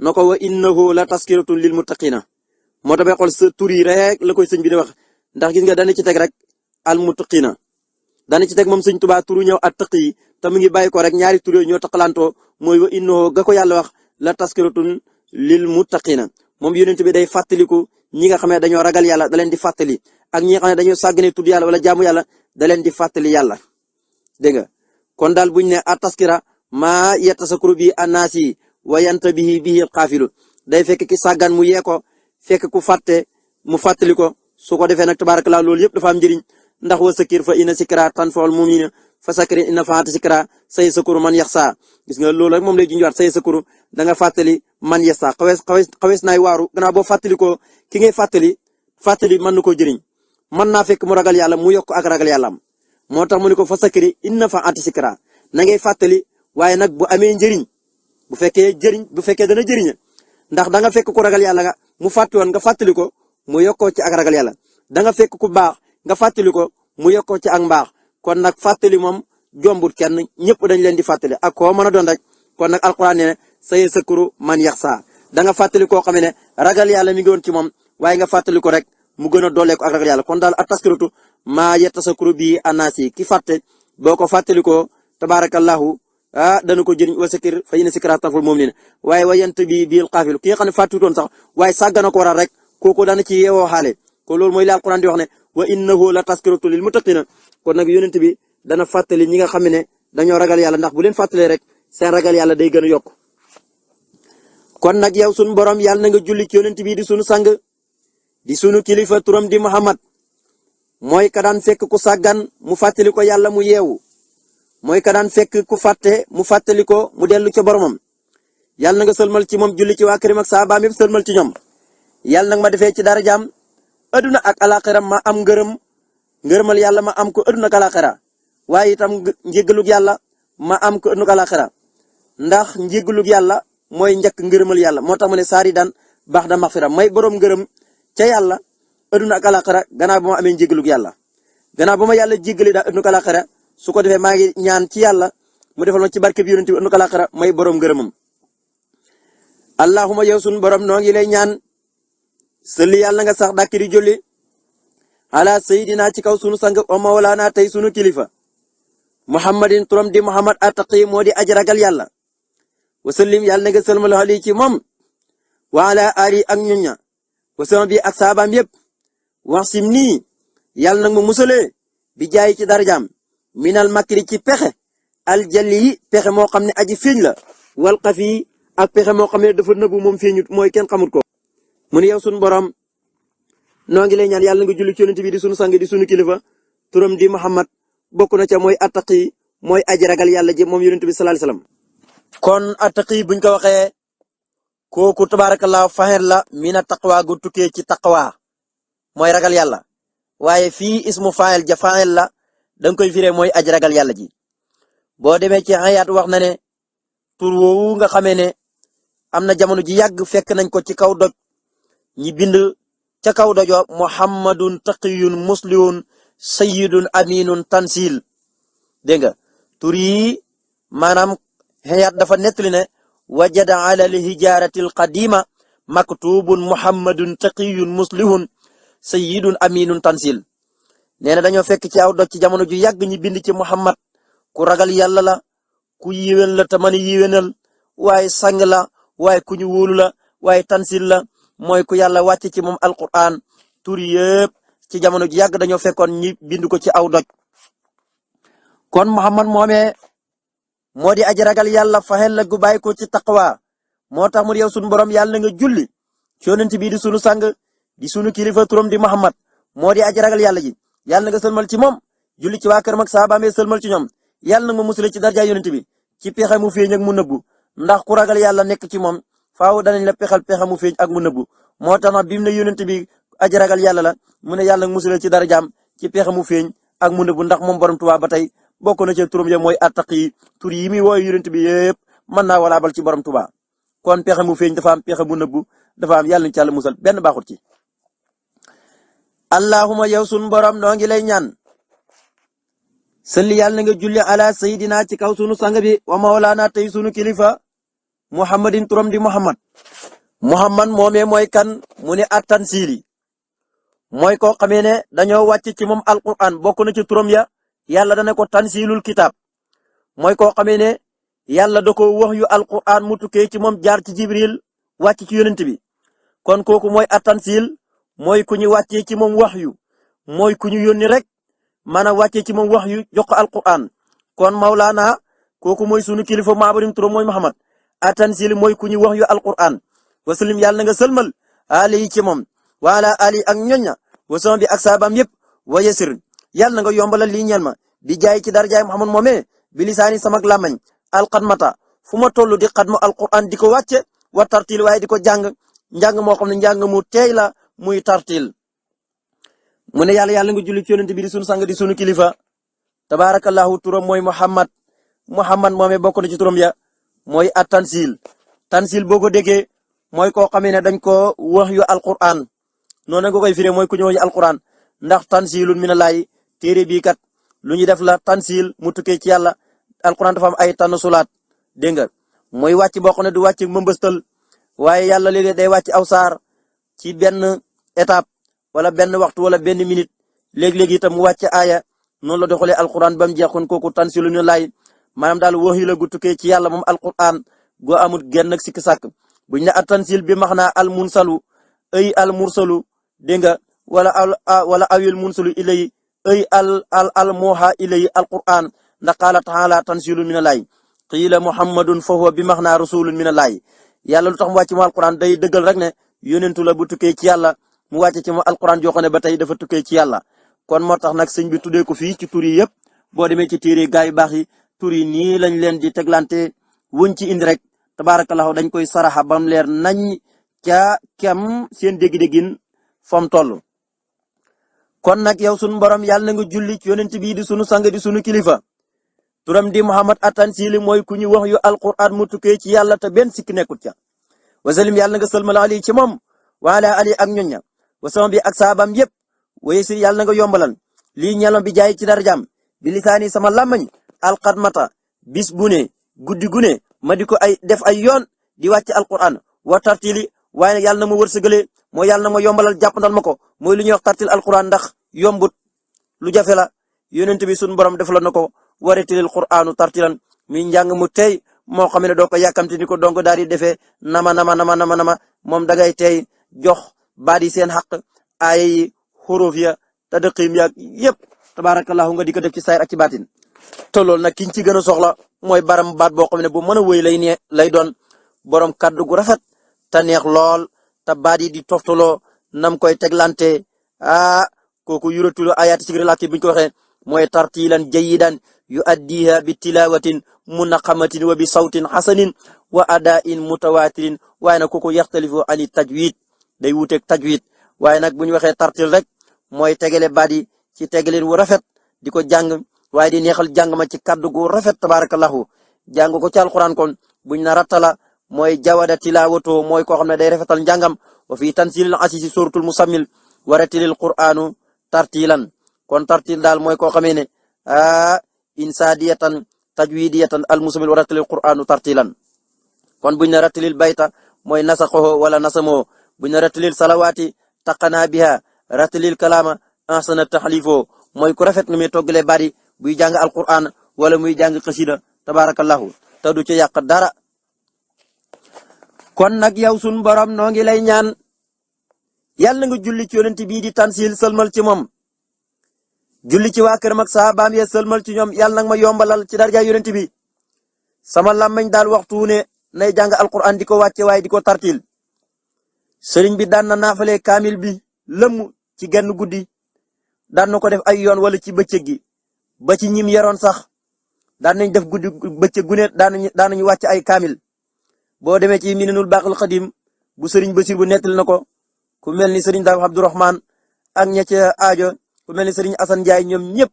na ko wa innahu la taskiratun lil muttaqina moo tax bay xool sa tur yi rek la koy sëñ bi di wax ndax gis nga dana ci teg rek al muttaqina dana ci teg moom sëñ Tuubaa turu ñëw at-taqi te mu ngi bàyyi ko rek ñaari tur yooyu ñoo taqalantoo mooy wa innahu ga ko yàlla wax la taskiratun lil muttaqina moom yonent bi day fàttaliku ñi nga xam ne dañoo ragal yàlla da leen di fàttali ak ñi nga xam ne dañoo sàggane tudd yàlla wala jaamu yàlla da leen di fàttali yàlla dégg nga kon daal buñ ne at-taskira maa yatasakkaru bi annaasi wa yantabihi bihi al-qaafilu day fekk ki sàggan mu yee ko fekk ku fàtte mu fàttali ko su ko defee nag tabaarakallaa loolu yëpp dafa am njëriñ ndax wa sakir fa inna sikra tanfa'ul mu'minina fa sakir inna fa'at sikra say sakuru man yaxsa gis nga loolu rek moom lay junjwaat say sakuru da nga fàttali man yaxsa xawees naay waaru gannaaw boo fàttali ko ki ngay fàttali mën na koo jëriñ mën naa fekk mu ragal yàlla mu yokk ak ragal yàlla am moo tax mu ne ko fa sakiri inna fa'at sikra na ngay fàttali waaye nag bu amee njëriñ bu fekkee dana jëriñ ndax da nga fekk ku ragal yàlla nga mu fàtti woon nga fàttali ko mu yokkoo ci ak ragal yàlla da nga fekk ku baax nga fàttali ko mu yokkoo ci ak mbaax kon nag fàttali moom jombut kenn ñëpp dañ leen di fàttali ak koo mën a doon rek kon nag alquran ne say sakuru man yaxsa da nga fàttali koo xam ne ragal yàlla mi ngi woon ci moom waaye nga fàttali ko rek mu gën a dooleeku ak ragal yàlla kon daal at-taskiratu maa yatasakkaru bi annaasi ki fàtte boo ko fàttali ko tabaarakallahu dana ko jëriñ wa sakir fa inna sikra tanfa'ul mu'minin waaye wa yantabi bil qaafil ki nga xam ne fàttutoon sax waaye sàggana ko waral rek kooku dana ci yeewoo xaale ko loolu mooy li alquran di wax ne wa innahu la taskiratu lil muttaqina kon nag yonent bi dana fàttali ñi nga xam ne dañoo ragal yàlla ndax bu leen fàttalee rek seen ragal yàlla day gën a yokk kon nag yow sunu borom yàlla na nga julli ci yonent bi di sunu sang di sunu kilifa turam di Muhammad mooy ka daan fekk ku sàggan mu fàttali ko yàlla mu yeewu mooy ka daan fekk ku fàtte mu fàttali ko mu dellu ca boromam yàlla na nga sëlmal ci moom julli ci waa këram ak saabaam yëpp sëlmal ci ñoom yàlla nag ma defee ci darajaam aduna ak alaxira ma am ngërëmal yàlla ma am ko aduna ak alaxira waaye itam njéggalug yàlla ma am ko aduna ak alaxira ndax njéggalug yàlla mooy njëkk ngërëmal yàlla moo tax mu ne saari daan baax da maxfira may borom ngërëm ca yàlla aduna ak alaxira gannaaw ba ma amee njéggalug yàlla gannaaw ba ma yàlla jéggalee daal aduna ak alaxira su ko defee maa ngi ñaan ci yàlla mu defal ma ci barke bi yonent bi aduna ak alaxira may borom ngërëmam allahumma yow sunu borom noo ngi lay ñaan sëlli yàlla nga sax dàkk di julli ala sayidina ci kaw sunu sang o mawlaana tey sunu kilifa muhammadin turam di muhammad attaqi moo di aji ragal yàlla wa sallim yàlla na nga sëlmal ali ci moom wa ala ali ak ñun ña wa sama bi ak saabaam yépp wax sim nii yàlla nag ma musalee bi jaay ci darajaam minal makri ci pexe aljalli yi pexe moo xam ne aji feeñ la wal xafi ak pexe moo xam ne dafa nëbbu moom feeñut mooy kenn xamut ko mu ne yow sunu borom noo ngi lay ñaan yàlla nga julli ci yonent bi di sunu sang di sunu kilifa turam di Muhammad bokk na ca mooy attaqi mooy aji ragal yàlla ji moom yonent bi sallallahu alayhi wasallam kon attaqi buñ ko waxee kooku tabarakallah fahel la mina taqwa gu tukkee ci taqwa mooy ragal yàlla waaye fii ismu fahel ja fahel la danga koy firee mooy aji ragal yàlla ji boo demee ci ayaat wax na ne tur woowu nga xamee ne am na jamono ji yàgg fekk nañ ko ci kaw doj ñi bind ca kaw dojo muhammadun taqiyun muslihun sayyidun aminun tansil dégg nga tur yi maanaam xeyaat dafa nettali ne wajada ala al-hijarati al-qadima maktubun muhammadun taqiyun muslihun sayyidun aminun tansil nee na dañoo fekk ci aw doj ci jamono ju yàgg ñi bind ci muhammad ku ragal yàlla la ku yiwen la te mën a yiwenal waaye sang la waaye ku ñu wóolu la waaye tansil la mooy ku yàlla wàcc ci moom alquran tur yëpp ci jamono ji yàgg dañoo fekkoon ñi bind ko ci aw doj kon Muhammad moomee moo di aji ragal yàlla faxel la gu bàyyi ko ci taqwa moo tax mu yow sunu borom yàlla na nga julli ci yonent bi di sunu sang di sunu kilifa turam di Muhammad moo di aji ragal yàlla ji yàlla na nga sëlmal ci moom julli ci waa këram ak saabaamee sëlmal ci ñoom yàlla na nga musale ci darja yonent bi ci pexe mu feeñ ak mu nëbbu ndax ku ragal yàlla nekk ci moom faaw danañ la pexal pexe mu feeñ ak mu nëbbu moo tax nag bi mu ne yonent bi aji ragal yàlla la mu ne yàlla musale ci darajaam ci pexe mu feeñ ak mu nëbbu ndax moom borom Tuubaa ba tey bokk na ci turam ya mooy attaqi tur yi muy wooyu yonent bi yëpp mën naa walaabal ci borom Tuubaa kon pexe mu feeñ dafa am pexe mu nëbbu dafa am yàlla ci yàlla musal benn baaxut ci allahumma yow sunu borom noo ngi lay ñaan salli yàlla na nga julli ala sayidina ci kaw sunu sang bi wa mawlaana tey sunu kilifa muhammadin turam di muhammad moomee mooy kan mu ne at-tansiili mooy koo xamee ne dañoo wàcc ci moom alquran bokk na ci turam ya yàlla dana ko tansilul kitaab mooy koo xamee ne yàlla da ko wax yu alquran mu tukkee ci moom jaar ci jibril wàcc ci yonent bi kon kooku mooy at-tansil mooy ku ñu wàccee ci moom wax yu mooy ku ñu yónni rek maanaam wàccee ci moom wax yu jox ko alquran kon Maulana kooku mooy sunu kilifa maabarim turam mooy Muhammad at-tansil mooy ku ñu wax yu alquran wasalim yàlla na nga sëlmal ali ci moom wala ali ak ñoña wasama bi ak saabam yëpp wa yasir yàlla na nga yombalal lii ñeel ma di jaay ci darajaay Muhammad moomee bi lisaani samak làmmañ alxadmata fu ma toll di xadmu alquran di ko wàcce wa tartil waaye di ko jàng njàng moo xam ne njàng mu teey la muy tartil mu ne yàlla nga julli ci yonent bi di sunu sang di sunu kilifa tabaarakallahu turam mooy Muhammad moomee bokk na ci turam ya mooy at tansil boo ko déggee mooy koo xamee ne dañ ko wax yu alquran noonu nga koy firee mooy ku ñu wax yu alquran ndax tansilun minallahi téere bii kat lu ñu def la tansil mu tukkee ci yàlla alquran dafa am ay tanasulaat dégg nga mooy wàcc boo xam ne du wàcc mbëmbëstal waaye yàlla léegi day wàcc aw saar ci benn étape wala benn waxtu wala benn minute léeg-léeg itam mu wàcc aaya noonu la doxalee alquran ba mu jeexoon kooku tansilu minallahi maanaam daal wax yu la gu tukkee ci yàlla moom alquran goo amul genn ak sikki sàkk buñ ne at tansil bi max naa al munsalu ay al mursalu dégg nga wala awil munsalu ilay ay al muha ilay alquran ndax qaala taala tansilu minallahi qiila muhammadun fa huwa bi max naa rasulun minallahi yàlla lu tax mu wàcc mu alquran day dëggal rek ne yonentu la bu tukkee ci yàlla mu wàcce ci mu alquran joo xam ne ba tey dafa tukkee ci yàlla kon moo tax nag sëñ bi tuddee ko fii ci tur yi yëpp boo demee ci téere gaay yu baax yi tur yi nii lañ leen di teglante wuñ ci indi rek tabaarakallahu dañ koy saraxa bam leer nañ ca kem seen dégg-déggin fam toll kon nag yow sunu borom yàlla na nga julli ci yonent bii di sunu sang di sunu kilifa turam di Muhammad at-Tansili mooy ku ñu wax yu alquran mu tukkee ci yàlla te benn sikki nekkut ca wasalim yàlla na nga sëlmal ali ci moom waala ali ak ñoña wasama bi ak saabam yëpp waye si yàlla na nga yombalal lii ñelam bi jaay ci darajaam bi lisaani sama làmmañ alxadmata bis bu ne guddi gu ne ma di ko ay def ay yoon di wàcc alquran wa tartili waaye nag yàlla na ma wërsëgale mooy yàlla na ma yombalal jàppandal ma ko mooy lu ñuy wax tartil alquran ndax yombut lu jafe la yonent bi sunu borom defaloon na ko waratilil qur'anu tartilan mi njàng mu tey moo xam ne doo ko yàkkamti ni ko donc daal di defee nama moom dangay tey jox baat yi seen xaq ay yi xuruf ya tadqiim ya yëpp tabaarakallahu nga di ko def ci sayr ak ci baatin te loolu nag kiñ ci gën a soxla mooy baram baat boo xam ne bu mën a wéy lay doon borom kaddu gu rafet te neex lool te baat yi di toftaloo nam koy teglante kooku yuratul ayaati ci làkk bi ñu ko waxee mooy tartilan jayidan yu addiha bi tilawatin munaqamatin wa bi sawtin xasanin wa adain mutawatirin waaye nag kooku yaxtalifu ani tajwid day wuuteeg tajwid waaye nag bu ñu waxee tartil rek mooy tegale baat yi ci tegaleen wu rafet di ko jàng waaye di neexal jàng ma ci kaddu gu rafet tabarakallahu jàng ko ci alquran kon buñ na rattala mooy jawada tilawato mooy koo xam ne day rafetal njàngam wa fi tansilil asisi suratul musammil waratilil qur'anu tartilan kon tartil daal mooy koo xamee ne insaadiyatan tajwidiyatan al musammil waratilil qur'anu tartilan kon buñ na ratilil bayta mooy nasaxoo wala nasamoo buñ na ratilil salawaati taqana biha ratilil kalama ahsana taxlifoo mooy ku rafet nu muy toggalee bari buy jàng alquran wala muy jàng xasida tabarakallahu te du ci yàq dara kon nag yow sun borom noo ngi lay ñaan yàlla nga julli ci yonent bii di tansil sëlmal ci moom julli ci waa këram ak saabaam ya sëlmal ci ñoom yàlla nag ma yombalal ci darja yonent bi sama làmmiñ daal waxtu ne nay jàng alquran di ko wàcce waaye di ko tartil sëriñ bi daan na naafale kaamil bi lëmm ci genn guddi daan na ko def ay yoon wala ci bëccëg gi ba ci ñim yaroon sax daan nañ def guddi bëccëg gu ne daan nañu wàcc ay kaamil boo demee ci minanul baaxil xadim bu sëriñ Basir bu nettali na ko ku mel ni sëriñ Daam Abdourahman ak ña ca aajo ku mel ni sëriñ Assane Ndiaye ñoom ñëpp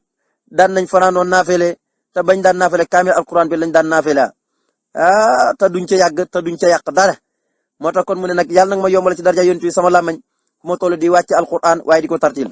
daan nañ fanaanoon naafele te bañ daan naafele kaamil alquran bi lañ daan naafele te duñ ca yàq dara moo tax kon mu ne nag yàlla nag ma yombal ci darja yonent bi sama làmmañ fu ma toll di wàcc alquran waaye di ko tartil